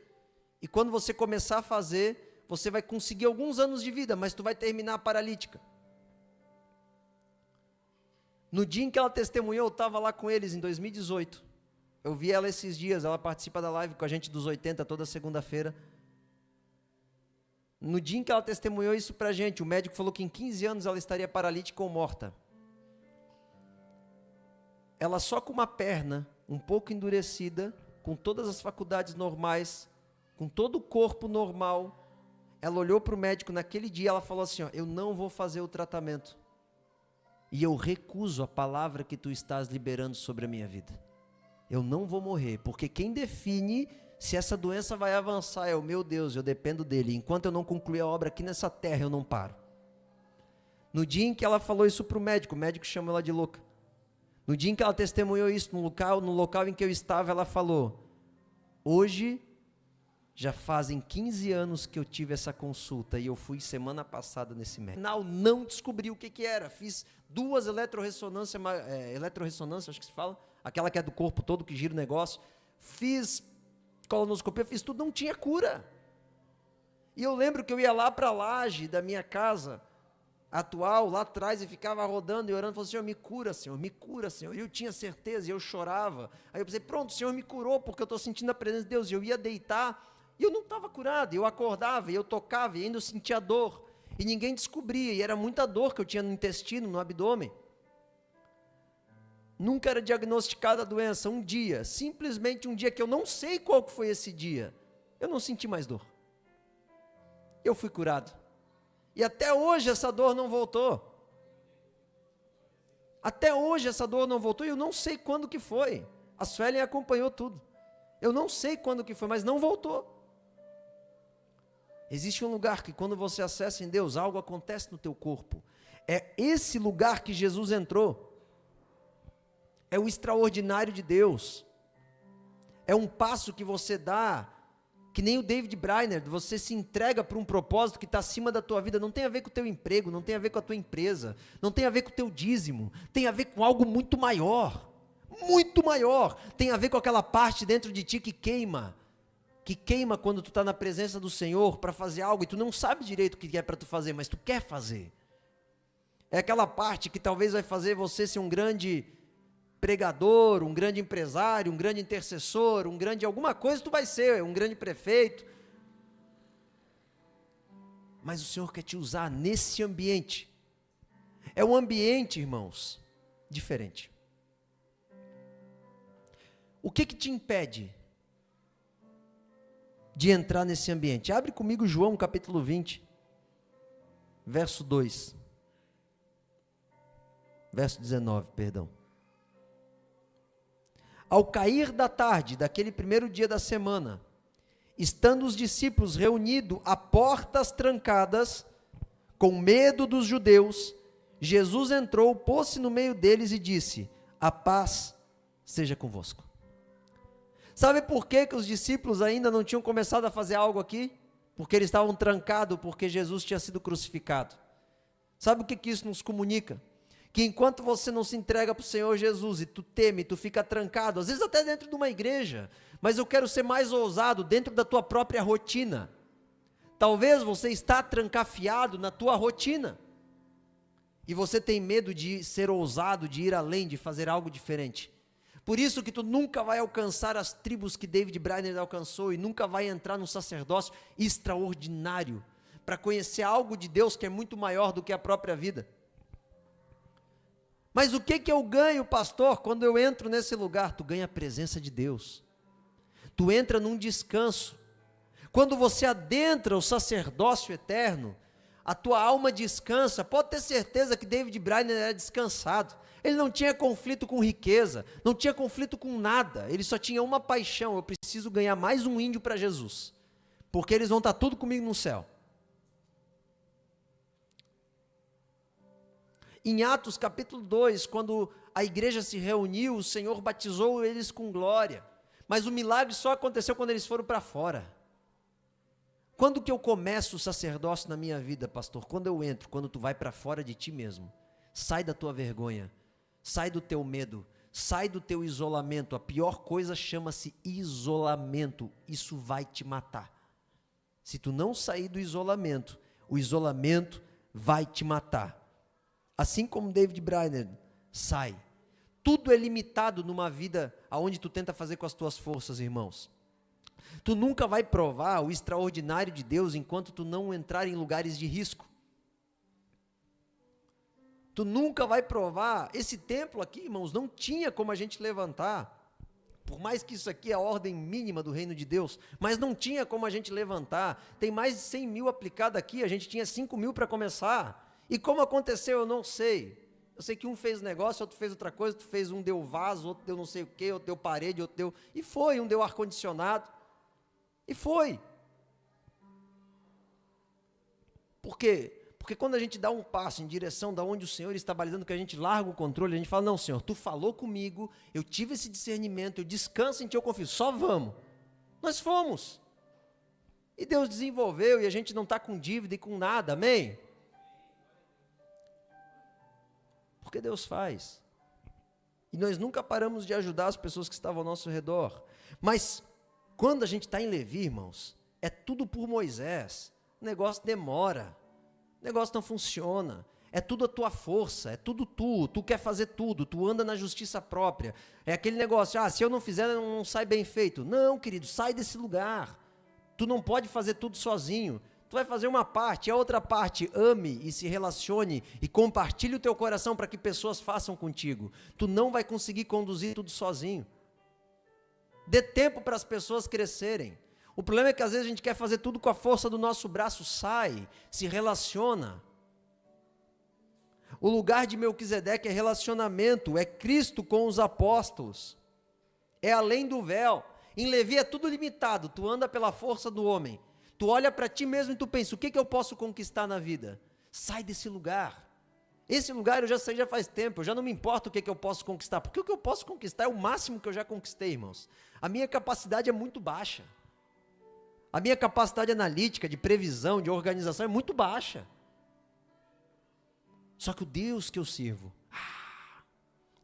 e quando você começar a fazer, você vai conseguir alguns anos de vida, mas tu vai terminar paralítica. No dia em que ela testemunhou, eu estava lá com eles em 2018. Eu vi ela esses dias, ela participa da live com a gente dos 80 toda segunda-feira. No dia em que ela testemunhou isso pra gente, o médico falou que em 15 anos ela estaria paralítica ou morta. Ela só com uma perna um pouco endurecida, com todas as faculdades normais, com todo o corpo normal, ela olhou para o médico naquele dia, ela falou assim: eu não vou fazer o tratamento, e eu recuso a palavra que tu estás liberando sobre a minha vida. Eu não vou morrer, porque quem define se essa doença vai avançar é o meu Deus, eu dependo dele. Enquanto eu não concluir a obra aqui nessa terra, eu não paro. No dia em que ela falou isso para o médico chamou ela de louca. No dia em que ela testemunhou isso no local em que eu estava, ela falou: hoje já fazem 15 anos que eu tive essa consulta e eu fui semana passada nesse médico. Não descobri o que era. Fiz 2 eletrorressonância, acho que se fala, aquela que é do corpo todo, que gira o negócio. Fiz colonoscopia, fiz tudo, não tinha cura. E eu lembro que eu ia lá para a laje da minha casa atual, lá atrás, e ficava rodando e orando, falando: Senhor, me cura, Senhor, me cura, Senhor. E eu tinha certeza, e eu chorava. Aí eu pensei: pronto, o Senhor me curou, porque eu estou sentindo a presença de Deus. E eu ia deitar, e eu não estava curado, eu acordava, e eu tocava, e ainda eu sentia dor, e ninguém descobria, e era muita dor que eu tinha no intestino, no abdômen. Nunca era diagnosticada a doença. Um dia, simplesmente um dia que eu não sei qual que foi esse dia, eu não senti mais dor. Eu fui curado. E até hoje essa dor não voltou. Até hoje essa dor não voltou, e eu não sei quando que foi. A Suelen acompanhou tudo. Eu não sei quando que foi, mas não voltou. Existe um lugar que quando você acessa em Deus, algo acontece no teu corpo. É esse lugar que Jesus entrou. É o extraordinário de Deus. É um passo que você dá, que nem o David Brainerd, você se entrega para um propósito que está acima da tua vida. Não tem a ver com o teu emprego, não tem a ver com a tua empresa, não tem a ver com o teu dízimo, tem a ver com algo muito maior, tem a ver com aquela parte dentro de ti que queima quando tu está na presença do Senhor para fazer algo, e tu não sabe direito o que é para tu fazer, mas tu quer fazer. É aquela parte que talvez vai fazer você ser um grande pregador, um grande empresário, um grande intercessor, um grande alguma coisa tu vai ser, um grande prefeito. Mas o Senhor quer te usar nesse ambiente. É um ambiente, irmãos, diferente. O que te impede de entrar nesse ambiente? Abre comigo João capítulo 20, verso 2. Verso 19, perdão. Ao cair da tarde, daquele primeiro dia da semana, estando os discípulos reunidos a portas trancadas, com medo dos judeus, Jesus entrou, pôs-se no meio deles e disse: a paz seja convosco. Sabe por que os discípulos ainda não tinham começado a fazer algo aqui? Porque eles estavam trancados, porque Jesus tinha sido crucificado. Sabe o que isso nos comunica? Que enquanto você não se entrega para o Senhor Jesus e tu teme, tu fica trancado, às vezes até dentro de uma igreja, mas eu quero ser mais ousado, dentro da tua própria rotina. Talvez você está trancafiado na tua rotina, e você tem medo de ser ousado, de ir além, de fazer algo diferente. Por isso que tu nunca vai alcançar as tribos que David Brainerd alcançou, e nunca vai entrar num sacerdócio extraordinário, para conhecer algo de Deus que é muito maior do que a própria vida. Mas o que eu ganho, pastor, quando eu entro nesse lugar? Tu ganha a presença de Deus. Tu entra num descanso. Quando você adentra o sacerdócio eterno, a tua alma descansa. Pode ter certeza que David Brainerd era descansado. Ele não tinha conflito com riqueza, não tinha conflito com nada. Ele só tinha uma paixão: eu preciso ganhar mais um índio para Jesus, porque eles vão estar tudo comigo no céu. Em Atos capítulo 2, quando a igreja se reuniu, o Senhor batizou eles com glória. Mas o milagre só aconteceu quando eles foram para fora. Quando que eu começo o sacerdócio na minha vida, pastor? Quando eu entro, quando tu vai para fora de ti mesmo. Sai da tua vergonha, sai do teu medo, sai do teu isolamento. A pior coisa chama-se isolamento. Isso vai te matar. Se tu não sair do isolamento, o isolamento vai te matar. Assim como David Brainerd, sai. Tudo é limitado numa vida onde tu tenta fazer com as tuas forças, irmãos. Tu nunca vai provar o extraordinário de Deus enquanto tu não entrar em lugares de risco. Tu nunca vai provar. Esse templo aqui, irmãos, não tinha como a gente levantar. Por mais que isso aqui é a ordem mínima do reino de Deus, mas não tinha como a gente levantar. Tem mais de 100 mil aplicado aqui, a gente tinha 5 mil para começar. E como aconteceu, eu não sei. Eu sei que um fez negócio, outro fez outra coisa, outro fez, um deu vaso, outro deu não sei o quê, outro deu parede, outro deu... E foi, um deu ar-condicionado. E foi. Por quê? Porque quando a gente dá um passo em direção da onde o Senhor está balizando, que a gente larga o controle, a gente fala: não, Senhor, tu falou comigo, eu tive esse discernimento, eu descanso em ti, eu confio, só vamos. Nós fomos. E Deus desenvolveu, e a gente não está com dívida e com nada, amém? Porque Deus faz. E nós nunca paramos de ajudar as pessoas que estavam ao nosso redor. Mas quando a gente está em Levi, irmãos, é tudo por Moisés. O negócio demora. O negócio não funciona. É tudo a tua força, é tudo tu quer fazer tudo, tu anda na justiça própria. É aquele negócio: se eu não fizer, não sai bem feito. Não, querido, sai desse lugar. Tu não pode fazer tudo sozinho. Tu vai fazer uma parte, a outra parte, ame e se relacione e compartilhe o teu coração para que pessoas façam contigo. Tu não vai conseguir conduzir tudo sozinho. Dê tempo para as pessoas crescerem. O problema é que às vezes a gente quer fazer tudo com a força do nosso braço. Sai, se relaciona. O lugar de Melquisedeque é relacionamento, é Cristo com os apóstolos. É além do véu. Em Levi é tudo limitado, tu anda pela força do homem. Tu olha para ti mesmo e tu pensa: o que eu posso conquistar na vida? Sai desse lugar. Esse lugar eu já sei já faz tempo, eu já não me importo o que eu posso conquistar, porque o que eu posso conquistar é o máximo que eu já conquistei, irmãos. A minha capacidade é muito baixa. A minha capacidade analítica, de previsão, de organização é muito baixa. Só que o Deus que eu sirvo,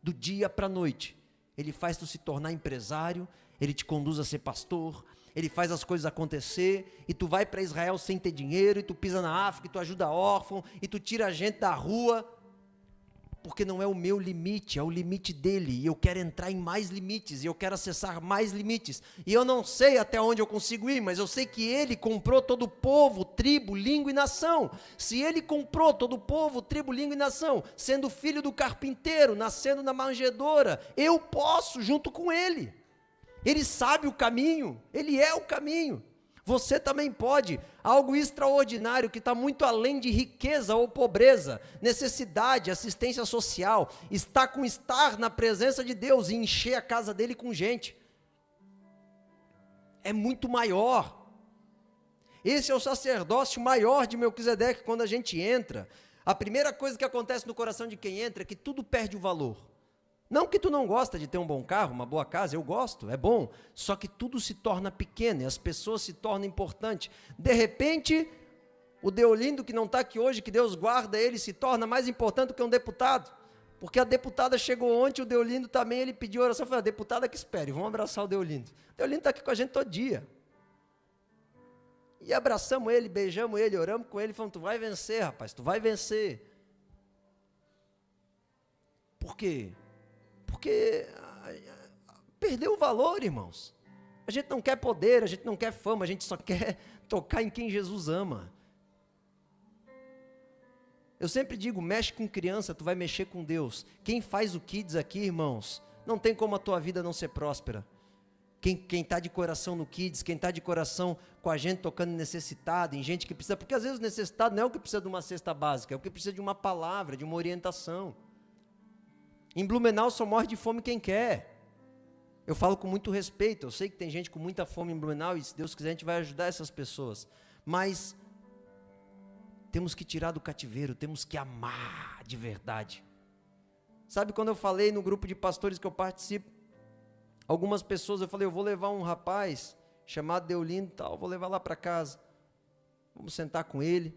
do dia para a noite, Ele faz tu se tornar empresário, Ele te conduz a ser pastor, Ele faz as coisas acontecer, e tu vai para Israel sem ter dinheiro, e tu pisa na África, e tu ajuda órfão, e tu tira a gente da rua, porque não é o meu limite, é o limite dele, e eu quero entrar em mais limites, e eu quero acessar mais limites, e eu não sei até onde eu consigo ir, mas eu sei que ele comprou todo o povo, tribo, língua e nação. Se ele comprou todo o povo, tribo, língua e nação, sendo filho do carpinteiro, nascendo na manjedoura, eu posso junto com ele. Ele sabe o caminho, ele é o caminho. Você também pode. Algo extraordinário que está muito além de riqueza ou pobreza, necessidade, assistência social, está com estar na presença de Deus e encher a casa dele com gente. É muito maior. Esse é o sacerdócio maior de Melquisedeque. Quando a gente entra, a primeira coisa que acontece no coração de quem entra é que tudo perde o valor. Não que tu não gosta de ter um bom carro, uma boa casa, eu gosto, é bom, só que tudo se torna pequeno e as pessoas se tornam importantes. De repente, o Deolindo, que não está aqui hoje, que Deus guarda ele, se torna mais importante do que um deputado, porque a deputada chegou ontem, o Deolindo também, ele pediu oração, falou: a deputada que espere, vamos abraçar o Deolindo. O Deolindo está aqui com a gente todo dia. E abraçamos ele, beijamos ele, oramos com ele, falamos: tu vai vencer, rapaz, tu vai vencer. Por quê? Porque perdeu o valor, irmãos. A gente não quer poder, a gente não quer fama, a gente só quer tocar em quem Jesus ama. Eu sempre digo, mexe com criança, tu vai mexer com Deus. Quem faz o Kids aqui, irmãos, não tem como a tua vida não ser próspera. Quem está de coração no Kids, quem está de coração com a gente tocando necessitado, em gente que precisa, porque às vezes o necessitado não é o que precisa de uma cesta básica, é o que precisa de uma palavra, de uma orientação. Em Blumenau só morre de fome quem quer. Eu falo com muito respeito, eu sei que tem gente com muita fome em Blumenau e se Deus quiser a gente vai ajudar essas pessoas, mas temos que tirar do cativeiro, temos que amar de verdade. Sabe quando eu falei no grupo de pastores que eu participo, algumas pessoas eu falei, eu vou levar um rapaz chamado Deolindo e tal, vou levar lá para casa, vamos sentar com ele,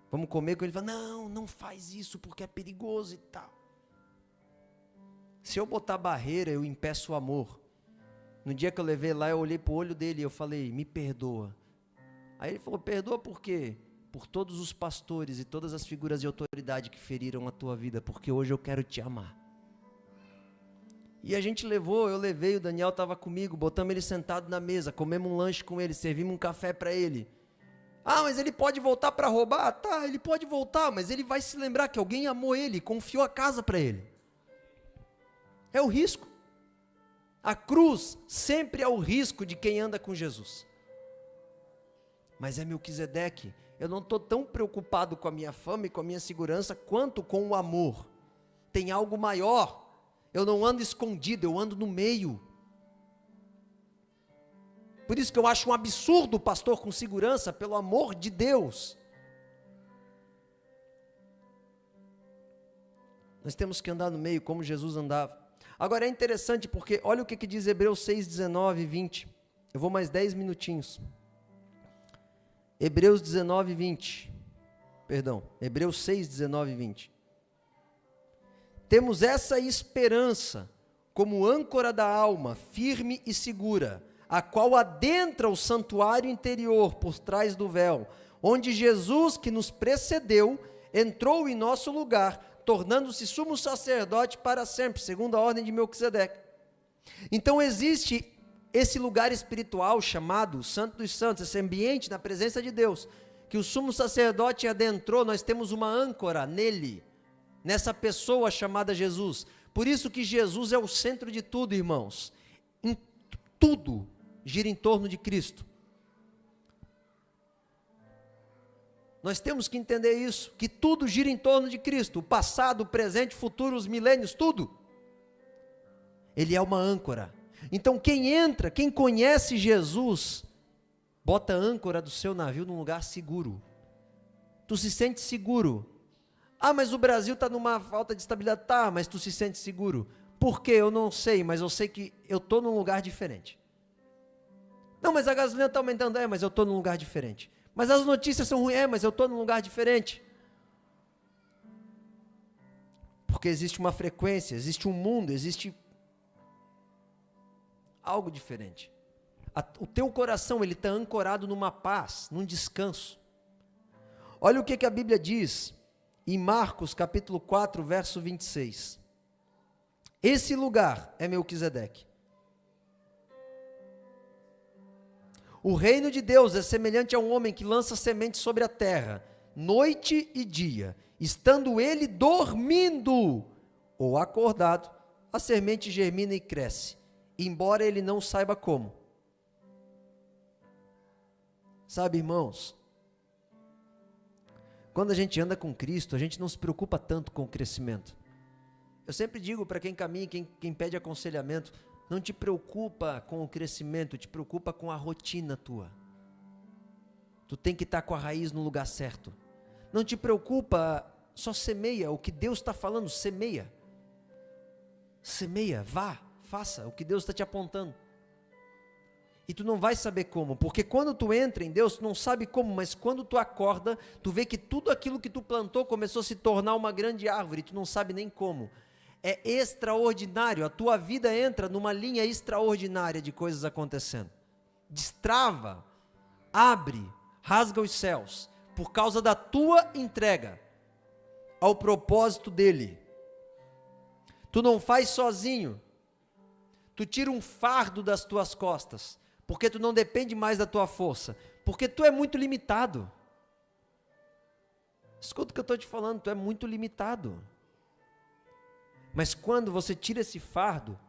vamos comer com ele. Ele fala, não faz isso porque é perigoso e tal. Se eu botar barreira, eu impeço o amor. No dia que eu levei lá, eu olhei para o olho dele e eu falei, me perdoa. Aí ele falou, perdoa por quê? Por todos os pastores e todas as figuras de autoridade que feriram a tua vida, porque hoje eu quero te amar. E a gente levou, eu levei, o Daniel estava comigo, botamos ele sentado na mesa, comemos um lanche com ele, servimos um café para ele. Ah, mas ele pode voltar para roubar? Tá, ele pode voltar, mas ele vai se lembrar que alguém amou ele, confiou a casa para ele. É o risco. A cruz sempre é o risco de quem anda com Jesus. Mas é Melquisedeque, eu não estou tão preocupado com a minha fama e com a minha segurança quanto com o amor. Tem algo maior. Eu não ando escondido, eu ando no meio. Por isso que eu acho um absurdo o pastor com segurança, pelo amor de Deus. Nós temos que andar no meio como Jesus andava. Agora é interessante porque olha o que diz Hebreus 6, 19 e 20. Eu vou mais 10 minutinhos. Hebreus 19 e 20. Perdão, Hebreus 6, 19 e 20. Temos essa esperança como âncora da alma, firme e segura, a qual adentra o santuário interior por trás do véu, onde Jesus, que nos precedeu, entrou em nosso lugar, tornando-se sumo sacerdote para sempre, segundo a ordem de Melquisedeque. Então existe esse lugar espiritual chamado Santo dos Santos, esse ambiente na presença de Deus, que o sumo sacerdote adentrou. Nós temos uma âncora nele, nessa pessoa chamada Jesus. Por isso que Jesus é o centro de tudo, irmãos. Tudo gira em torno de Cristo. Nós temos que entender isso, que tudo gira em torno de Cristo, o passado, o presente, o futuro, os milênios, tudo. Ele é uma âncora. Então quem entra, quem conhece Jesus, bota a âncora do seu navio num lugar seguro. Tu se sente seguro. Ah, mas o Brasil está numa falta de estabilidade. Tá, mas tu se sente seguro. Por quê? Eu não sei, mas eu sei que eu estou num lugar diferente. Não, mas a gasolina está aumentando. Mas eu estou num lugar diferente. Mas as notícias são ruins. Mas eu estou num lugar diferente. Porque existe uma frequência, existe um mundo, existe algo diferente. O teu coração, ele está ancorado numa paz, num descanso. Olha o que a Bíblia diz em Marcos capítulo 4, verso 26. Esse lugar é Melquisedeque. O reino de Deus é semelhante a um homem que lança semente sobre a terra, noite e dia, estando ele dormindo ou acordado, a semente germina e cresce, embora ele não saiba como. Sabe, irmãos, quando a gente anda com Cristo, a gente não se preocupa tanto com o crescimento. Eu sempre digo para quem caminha, quem pede aconselhamento, não te preocupa com o crescimento, te preocupa com a rotina tua. Tu tem que estar com a raiz no lugar certo. Não te preocupa, só semeia o que Deus está falando, semeia. Semeia, vá, faça o que Deus está te apontando. E tu não vai saber como, porque quando tu entra em Deus, tu não sabe como, mas quando tu acorda, tu vê que tudo aquilo que tu plantou começou a se tornar uma grande árvore, tu não sabe nem como. É extraordinário, a tua vida entra numa linha extraordinária de coisas acontecendo. Destrava, abre, rasga os céus, por causa da tua entrega ao propósito dele. Tu não faz sozinho, tu tira um fardo das tuas costas, porque tu não depende mais da tua força, porque tu é muito limitado. Escuta o que eu estou te falando, tu é muito limitado. Mas quando você tira esse fardo,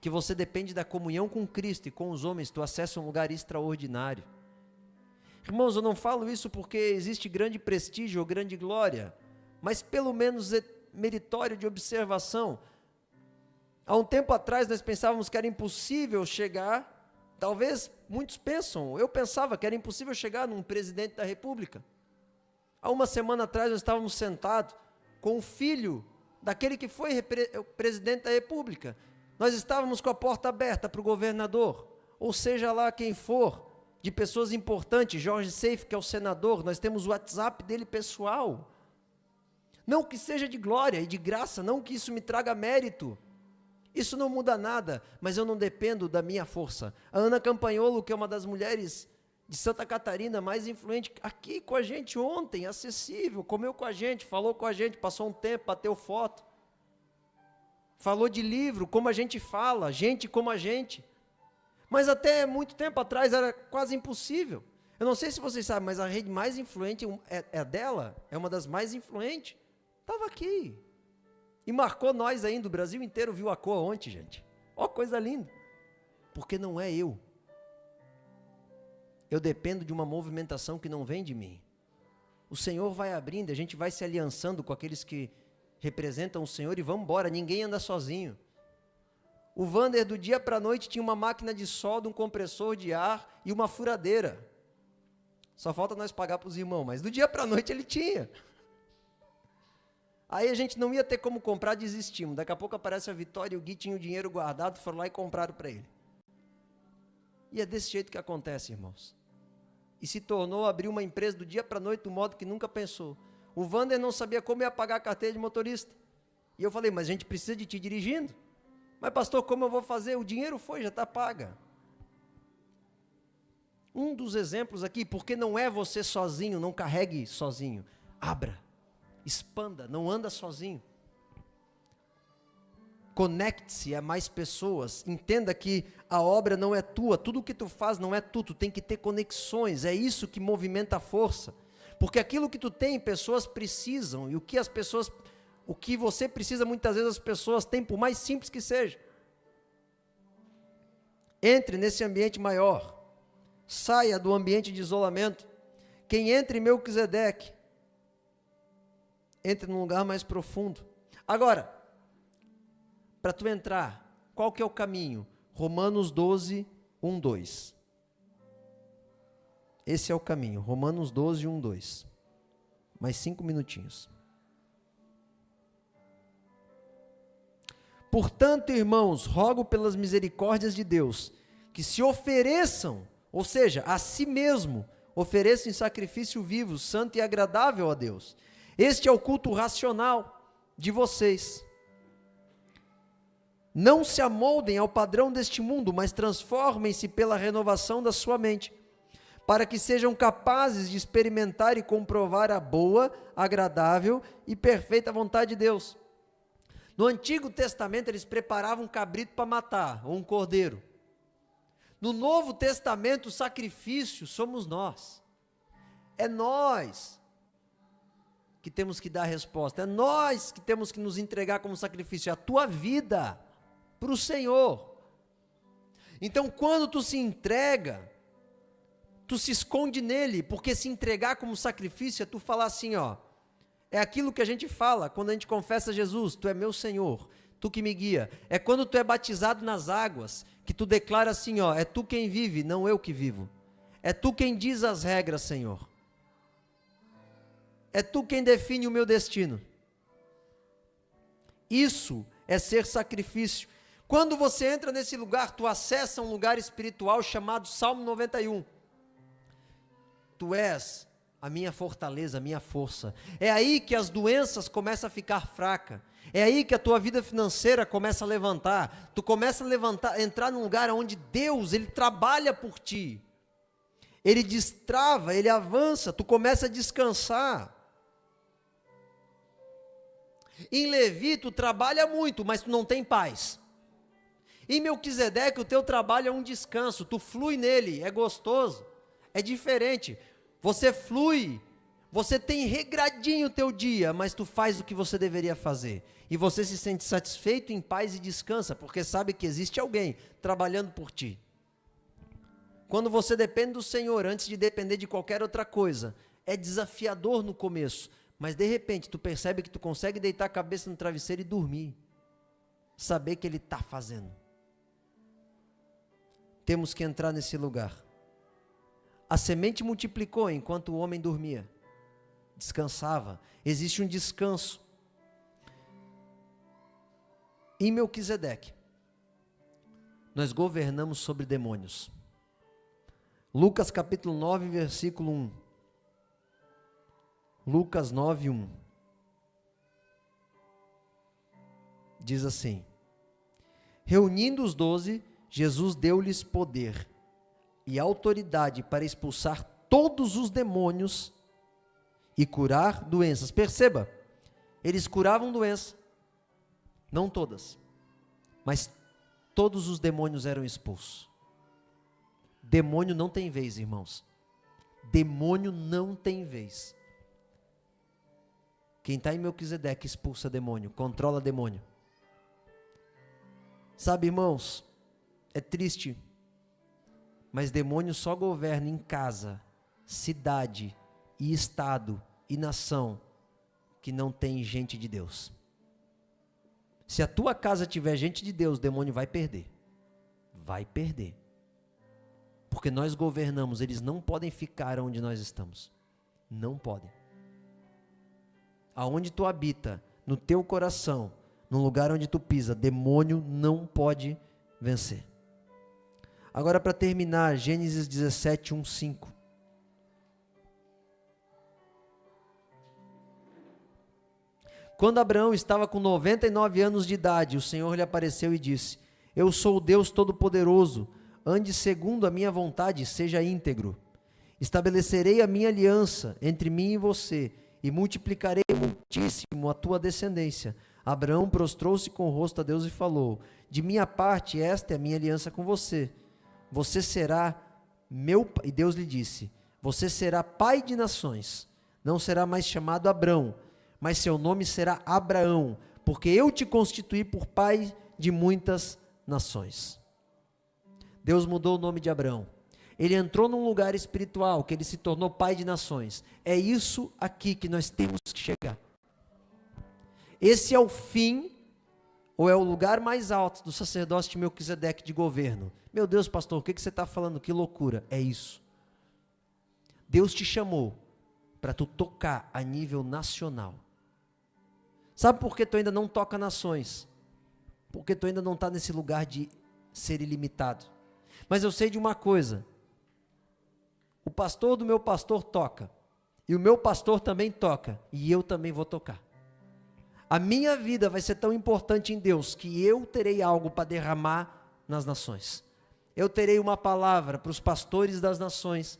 que você depende da comunhão com Cristo e com os homens, tu acessa um lugar extraordinário. Irmãos, eu não falo isso porque existe grande prestígio ou grande glória, mas pelo menos é meritório de observação. Há um tempo atrás nós pensávamos que era impossível chegar, talvez muitos pensam, eu pensava que era impossível chegar num presidente da república. Há uma semana atrás nós estávamos sentados com o filho daquele que foi presidente da república. Nós estávamos com a porta aberta para o governador, ou seja lá quem for, de pessoas importantes, Jorge Seif, que é o senador, nós temos o WhatsApp dele pessoal. Não que seja de glória e de graça, não que isso me traga mérito. Isso não muda nada, mas eu não dependo da minha força. A Ana Campanholo, que é uma das mulheres de Santa Catarina mais influente, aqui com a gente ontem, acessível, comeu com a gente, falou com a gente, passou um tempo, bateu foto. Falou de livro, como a gente fala, gente como a gente. Mas até muito tempo atrás era quase impossível. Eu não sei se vocês sabem, mas a rede mais influente é dela, é uma das mais influentes. Estava aqui. E marcou nós ainda, o Brasil inteiro viu a cor ontem, gente. Ó, coisa linda. Porque não é eu. Eu dependo de uma movimentação que não vem de mim. O Senhor vai abrindo, a gente vai se aliançando com aqueles que representam o Senhor e vamos embora, ninguém anda sozinho. O Vander, do dia para a noite, tinha uma máquina de solda, um compressor de ar e uma furadeira. Só falta nós pagar para os irmãos, mas do dia para a noite ele tinha. Aí a gente não ia ter como comprar, desistimos. Daqui a pouco aparece a Vitória e o Gui tinham o dinheiro guardado, foram lá e compraram para ele. E é desse jeito que acontece, irmãos. E se tornou abrir uma empresa do dia para a noite, do modo que nunca pensou. O Vander não sabia como ia pagar a carteira de motorista. E eu falei, mas a gente precisa de ti dirigindo. Mas pastor, como eu vou fazer? O dinheiro foi, já está paga. Um dos exemplos aqui, porque não é você sozinho, não carregue sozinho. Abra, expanda, não anda sozinho. Conecte-se a mais pessoas, entenda que a obra não é tua, tudo o que tu faz não é tu tem que ter conexões, é isso que movimenta a força. Porque aquilo que tu tem, pessoas precisam, e o que você precisa, muitas vezes as pessoas têm, por mais simples que seja. Entre nesse ambiente maior, saia do ambiente de isolamento. Quem entra em Melquisedeque, entre num lugar mais profundo. Agora, para tu entrar, qual que é o caminho? Romanos 12, 1, 2. Esse é o caminho, Romanos 12, 1, 2. Mais 5 minutinhos. Portanto, irmãos, rogo pelas misericórdias de Deus, que se ofereçam, ou seja, a si mesmo, ofereçam em sacrifício vivo, santo e agradável a Deus. Este é o culto racional de vocês. Não se amoldem ao padrão deste mundo, mas transformem-se pela renovação da sua mente, para que sejam capazes de experimentar e comprovar a boa, agradável e perfeita vontade de Deus. No Antigo Testamento eles preparavam um cabrito para matar, ou um cordeiro. No Novo Testamento o sacrifício somos nós. É nós que temos que dar a resposta, é nós que temos que nos entregar como sacrifício, é a tua vida para o Senhor. Então quando tu se entrega, tu se esconde nele, porque se entregar como sacrifício é tu falar assim, ó, é aquilo que a gente fala quando a gente confessa Jesus, tu é meu Senhor, tu que me guia. É quando tu é batizado nas águas, que tu declara assim, ó, é tu quem vive, não eu que vivo. É tu quem diz as regras, Senhor. É tu quem define o meu destino. Isso é ser sacrifício. Quando você entra nesse lugar, tu acessa um lugar espiritual chamado Salmo 91. Tu és a minha fortaleza, a minha força. É aí que as doenças começam a ficar fracas. É aí que a tua vida financeira começa a levantar. Tu começa a levantar, entrar num lugar onde Deus, Ele trabalha por ti. Ele destrava, Ele avança, tu começa a descansar. Em Levi, tu trabalha muito, mas tu não tem paz. Em Melquisedeque, o teu trabalho é um descanso, tu flui nele, é gostoso, é diferente. Você flui, Você tem regradinho o teu dia, mas tu faz o que você deveria fazer. E você se sente satisfeito, em paz e descansa, porque sabe que existe alguém trabalhando por ti. Quando você depende do Senhor, antes de depender de qualquer outra coisa, é desafiador no começo, mas de repente tu percebe que tu consegue deitar a cabeça no travesseiro e dormir. Saber que Ele está fazendo. Temos que entrar nesse lugar. A semente multiplicou enquanto o homem dormia. Descansava. Existe um descanso. Em Melquisedeque, nós governamos sobre demônios. Lucas capítulo 9, versículo 1. Lucas 9, 1. Diz assim: reunindo os 12, Jesus deu-lhes poder e autoridade para expulsar todos os demônios e curar doenças. Perceba, eles curavam doenças, não todas, mas todos os demônios eram expulsos. Demônio não tem vez, irmãos. Demônio não tem vez. Quem está em Melquisedeque expulsa demônio, controla demônio. Sabe, irmãos, é triste, mas demônio só governa em casa, cidade e estado e nação que não tem gente de Deus. Se a tua casa tiver gente de Deus, o demônio vai perder. Vai perder. Porque nós governamos, eles não podem ficar onde nós estamos. Não podem. Aonde tu habita, no teu coração, no lugar onde tu pisa, demônio não pode vencer. Agora, para terminar, Gênesis 17, 1, 5. Quando Abraão estava com 99 anos de idade, o Senhor lhe apareceu e disse: eu sou o Deus Todo-Poderoso, ande segundo a minha vontade, seja íntegro. Estabelecerei a minha aliança entre mim e você, e multiplicarei muitíssimo a tua descendência. Abraão prostrou-se com o rosto a Deus e falou: de minha parte, esta é a minha aliança com você. Você será meu pai. E Deus lhe disse: você será pai de nações. Não será mais chamado Abrão, mas seu nome será Abraão, porque eu te constituí por pai de muitas nações. Deus mudou o nome de Abraão. Ele entrou num lugar espiritual, que ele se tornou pai de nações. É isso aqui que nós temos que chegar. Esse é o fim, ou é o lugar mais alto do sacerdócio de Melquisedeque de governo. Meu Deus, pastor, o que você está falando? Que loucura. É isso. Deus te chamou para tu tocar a nível nacional. Sabe por que tu ainda não toca nações? Porque tu ainda não está nesse lugar de ser ilimitado. Mas eu sei de uma coisa: o pastor do meu pastor toca, e o meu pastor também toca, e eu também vou tocar. A minha vida vai ser tão importante em Deus, que eu terei algo para derramar nas nações. Eu terei uma palavra para os pastores das nações,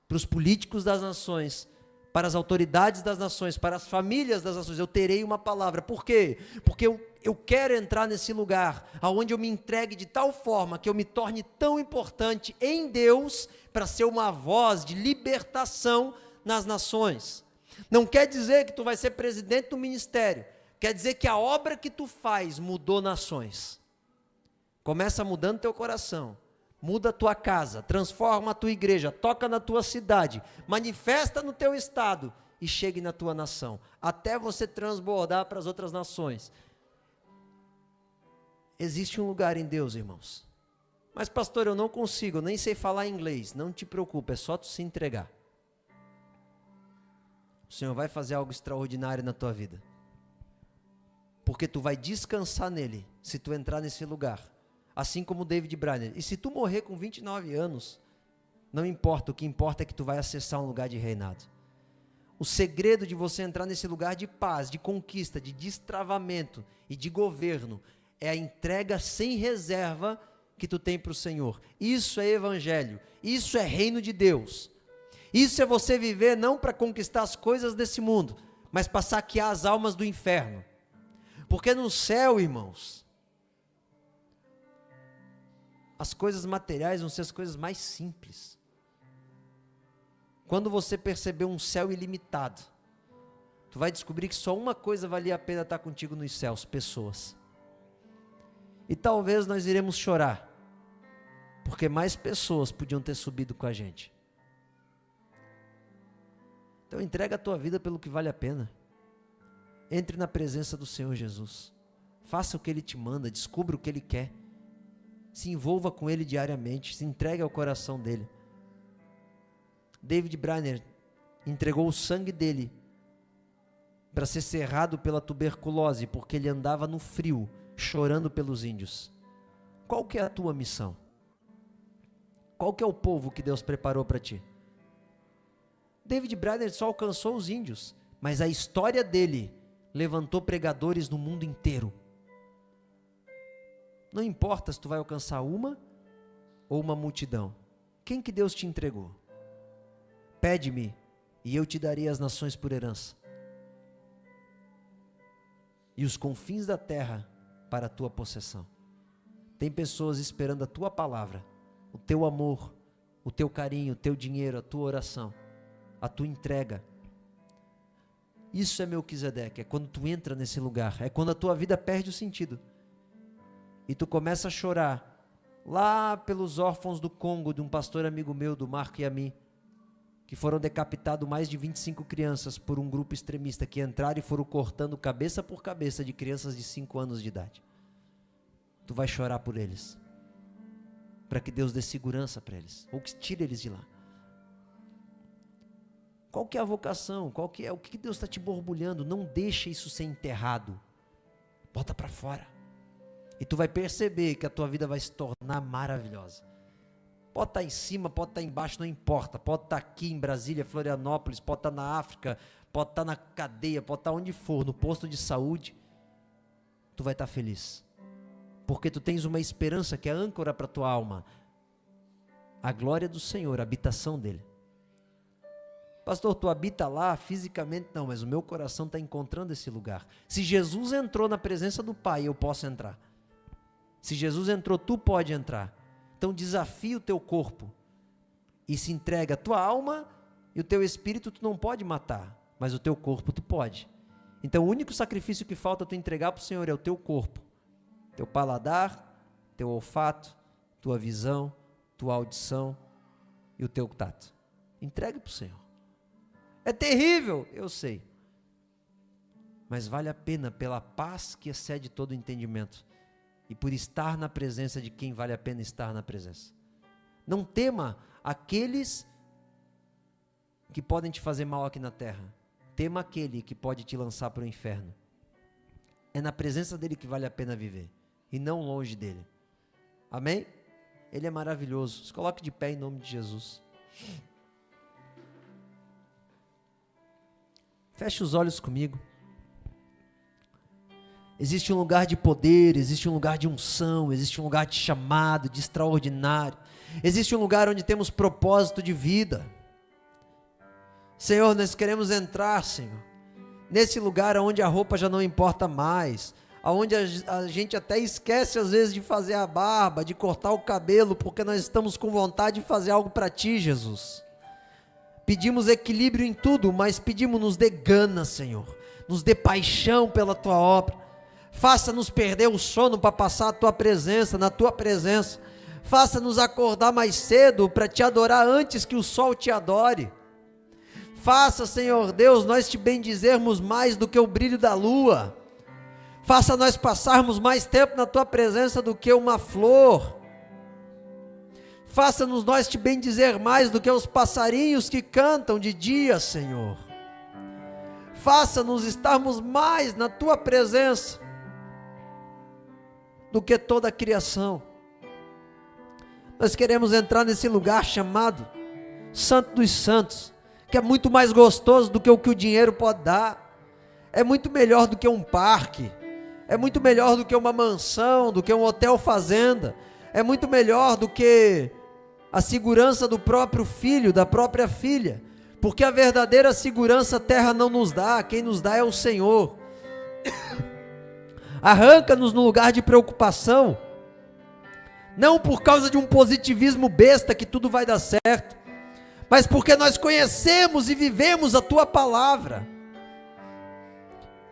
para os políticos das nações, para as autoridades das nações, para as famílias das nações. Eu terei uma palavra. Por quê? Porque eu quero entrar nesse lugar, onde eu me entregue de tal forma, que eu me torne tão importante em Deus, para ser uma voz de libertação nas nações. Não quer dizer que tu vai ser presidente do ministério, quer dizer que a obra que tu faz mudou nações. Começa mudando teu coração. Muda a tua casa, transforma a tua igreja, toca na tua cidade, manifesta no teu estado e chegue na tua nação, até você transbordar para as outras nações. Existe um lugar em Deus, irmãos. Mas pastor, eu não consigo, eu nem sei falar inglês. Não te preocupe, é só tu se entregar. O Senhor vai fazer algo extraordinário na tua vida. Porque tu vai descansar nele, se tu entrar nesse lugar. Assim como David Brainerd. E se tu morrer com 29 anos, não importa, o que importa é que tu vai acessar um lugar de reinado. O segredo de você entrar nesse lugar de paz, de conquista, de destravamento e de governo, é a entrega sem reserva que tu tem para o Senhor. Isso é evangelho, isso é reino de Deus. Isso é você viver não para conquistar as coisas desse mundo, mas para saquear as almas do inferno. Porque no céu, irmãos, as coisas materiais vão ser as coisas mais simples. Quando você perceber um céu ilimitado, tu vai descobrir que só uma coisa valia a pena estar contigo nos céus: pessoas. E talvez nós iremos chorar, porque mais pessoas podiam ter subido com a gente. Então entrega a tua vida pelo que vale a pena. Entre na presença do Senhor Jesus. Faça o que Ele te manda, descubra o que Ele quer. Se envolva com Ele diariamente, se entregue ao coração dEle. David Brainerd entregou o sangue dele para ser cerrado pela tuberculose, porque ele andava no frio, chorando pelos índios. Qual que é a tua missão? Qual que é o povo que Deus preparou para ti? David Brainerd só alcançou os índios, mas a história dele levantou pregadores no mundo inteiro. Não importa se tu vai alcançar uma ou uma multidão. Quem que Deus te entregou? Pede-me e eu te darei as nações por herança, e os confins da terra para a tua possessão. Tem pessoas esperando a tua palavra, o teu amor, o teu carinho, o teu dinheiro, a tua oração, a tua entrega. Isso é Melquisedeque, é quando tu entra nesse lugar, é quando a tua vida perde o sentido, e tu começa a chorar, lá pelos órfãos do Congo, de um pastor amigo meu, do Marco Yami, que foram decapitados mais de 25 crianças por um grupo extremista que entraram e foram cortando cabeça por cabeça de crianças de 5 anos de idade. Tu vai chorar por eles, para que Deus dê segurança para eles, ou que tire eles de lá. Qual que é a vocação? Qual que é o que Deus está te borbulhando? Não deixa isso ser enterrado, bota para fora, e tu vai perceber que a tua vida vai se tornar maravilhosa. Pode estar em cima, pode estar embaixo, não importa. Pode estar aqui em Brasília, Florianópolis, pode estar na África, pode estar na cadeia, pode estar onde for, no posto de saúde. Tu vai estar feliz, porque tu tens uma esperança que é âncora para a tua alma. A glória do Senhor, a habitação dEle. Pastor, tu habita lá fisicamente? Não, mas o meu coração está encontrando esse lugar. Se Jesus entrou na presença do Pai, eu posso entrar. Se Jesus entrou, tu pode entrar. Então desafia o teu corpo e se entrega. A tua alma e o teu espírito tu não pode matar, mas o teu corpo tu pode. Então o único sacrifício que falta tu entregar para o Senhor é o teu corpo, teu paladar, teu olfato, tua visão, tua audição e o teu tato. Entregue para o Senhor. É terrível, eu sei, mas vale a pena pela paz que excede todo entendimento. E por estar na presença de quem vale a pena estar na presença. Não tema aqueles que podem te fazer mal aqui na terra. Tema aquele que pode te lançar para o inferno. É na presença dele que vale a pena viver, e não longe dele. Amém? Ele é maravilhoso. Se coloque de pé em nome de Jesus. Feche os olhos comigo. Existe um lugar de poder, existe um lugar de unção, existe um lugar de chamado, de extraordinário. Existe um lugar onde temos propósito de vida. Senhor, nós queremos entrar, Senhor, nesse lugar onde a roupa já não importa mais, onde a gente até esquece às vezes de fazer a barba, de cortar o cabelo, porque nós estamos com vontade de fazer algo para Ti, Jesus. Pedimos equilíbrio em tudo, mas pedimos, nos dê gana, Senhor, nos dê paixão pela Tua obra. Faça-nos perder o sono para passar a Tua presença, na Tua presença. Faça-nos acordar mais cedo para Te adorar antes que o sol Te adore. Faça, Senhor Deus, nós Te bendizermos mais do que o brilho da lua. Faça nós passarmos mais tempo na Tua presença do que uma flor. Faça-nos nós Te bendizer mais do que os passarinhos que cantam de dia, Senhor. Faça-nos estarmos mais na Tua presença do que toda a criação. Nós queremos entrar nesse lugar chamado Santo dos Santos, que é muito mais gostoso do que o dinheiro pode dar, é muito melhor do que um parque, é muito melhor do que uma mansão, do que um hotel fazenda, é muito melhor do que a segurança do próprio filho, da própria filha, porque a verdadeira segurança a terra não nos dá, quem nos dá é o Senhor. Arranca-nos no lugar de preocupação, não por causa de um positivismo besta que tudo vai dar certo, mas porque nós conhecemos e vivemos a tua palavra,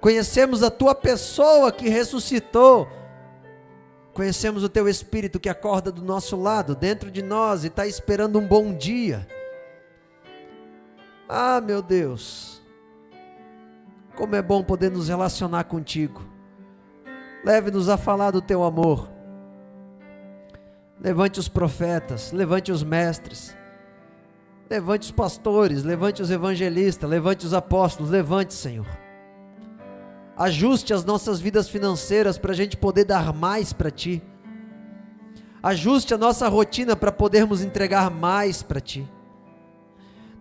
conhecemos a tua pessoa que ressuscitou, conhecemos o teu Espírito que acorda do nosso lado, dentro de nós, e está esperando um bom dia. Ah, meu Deus, como é bom poder nos relacionar contigo. Leve-nos a falar do teu amor. Levante os profetas, levante os mestres, levante os pastores, levante os evangelistas, levante os apóstolos, levante, Senhor. Ajuste as nossas vidas financeiras para a gente poder dar mais para Ti. Ajuste a nossa rotina para podermos entregar mais para Ti.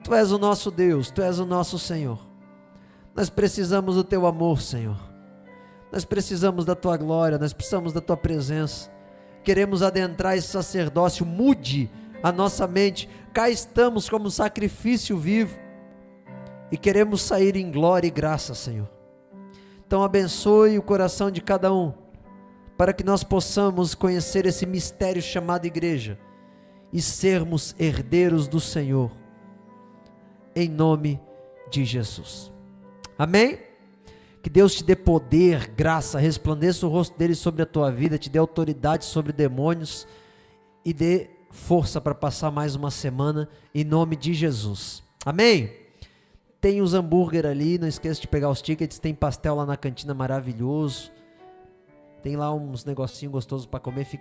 Tu és o nosso Deus, Tu és o nosso Senhor. Nós precisamos do Teu amor, Senhor. Nós precisamos da Tua glória, nós precisamos da Tua presença. Queremos adentrar esse sacerdócio, mude a nossa mente. Cá estamos como sacrifício vivo e queremos sair em glória e graça, Senhor. Então abençoe o coração de cada um, para que nós possamos conhecer esse mistério chamado igreja e sermos herdeiros do Senhor, em nome de Jesus. Amém? Que Deus te dê poder, graça, resplandeça o rosto dele sobre a tua vida, te dê autoridade sobre demônios e dê força para passar mais uma semana, em nome de Jesus. Amém? Tem os hambúrguer ali, não esqueça de pegar os tickets, tem pastel lá na cantina maravilhoso, tem lá uns negocinhos gostosos para comer, fica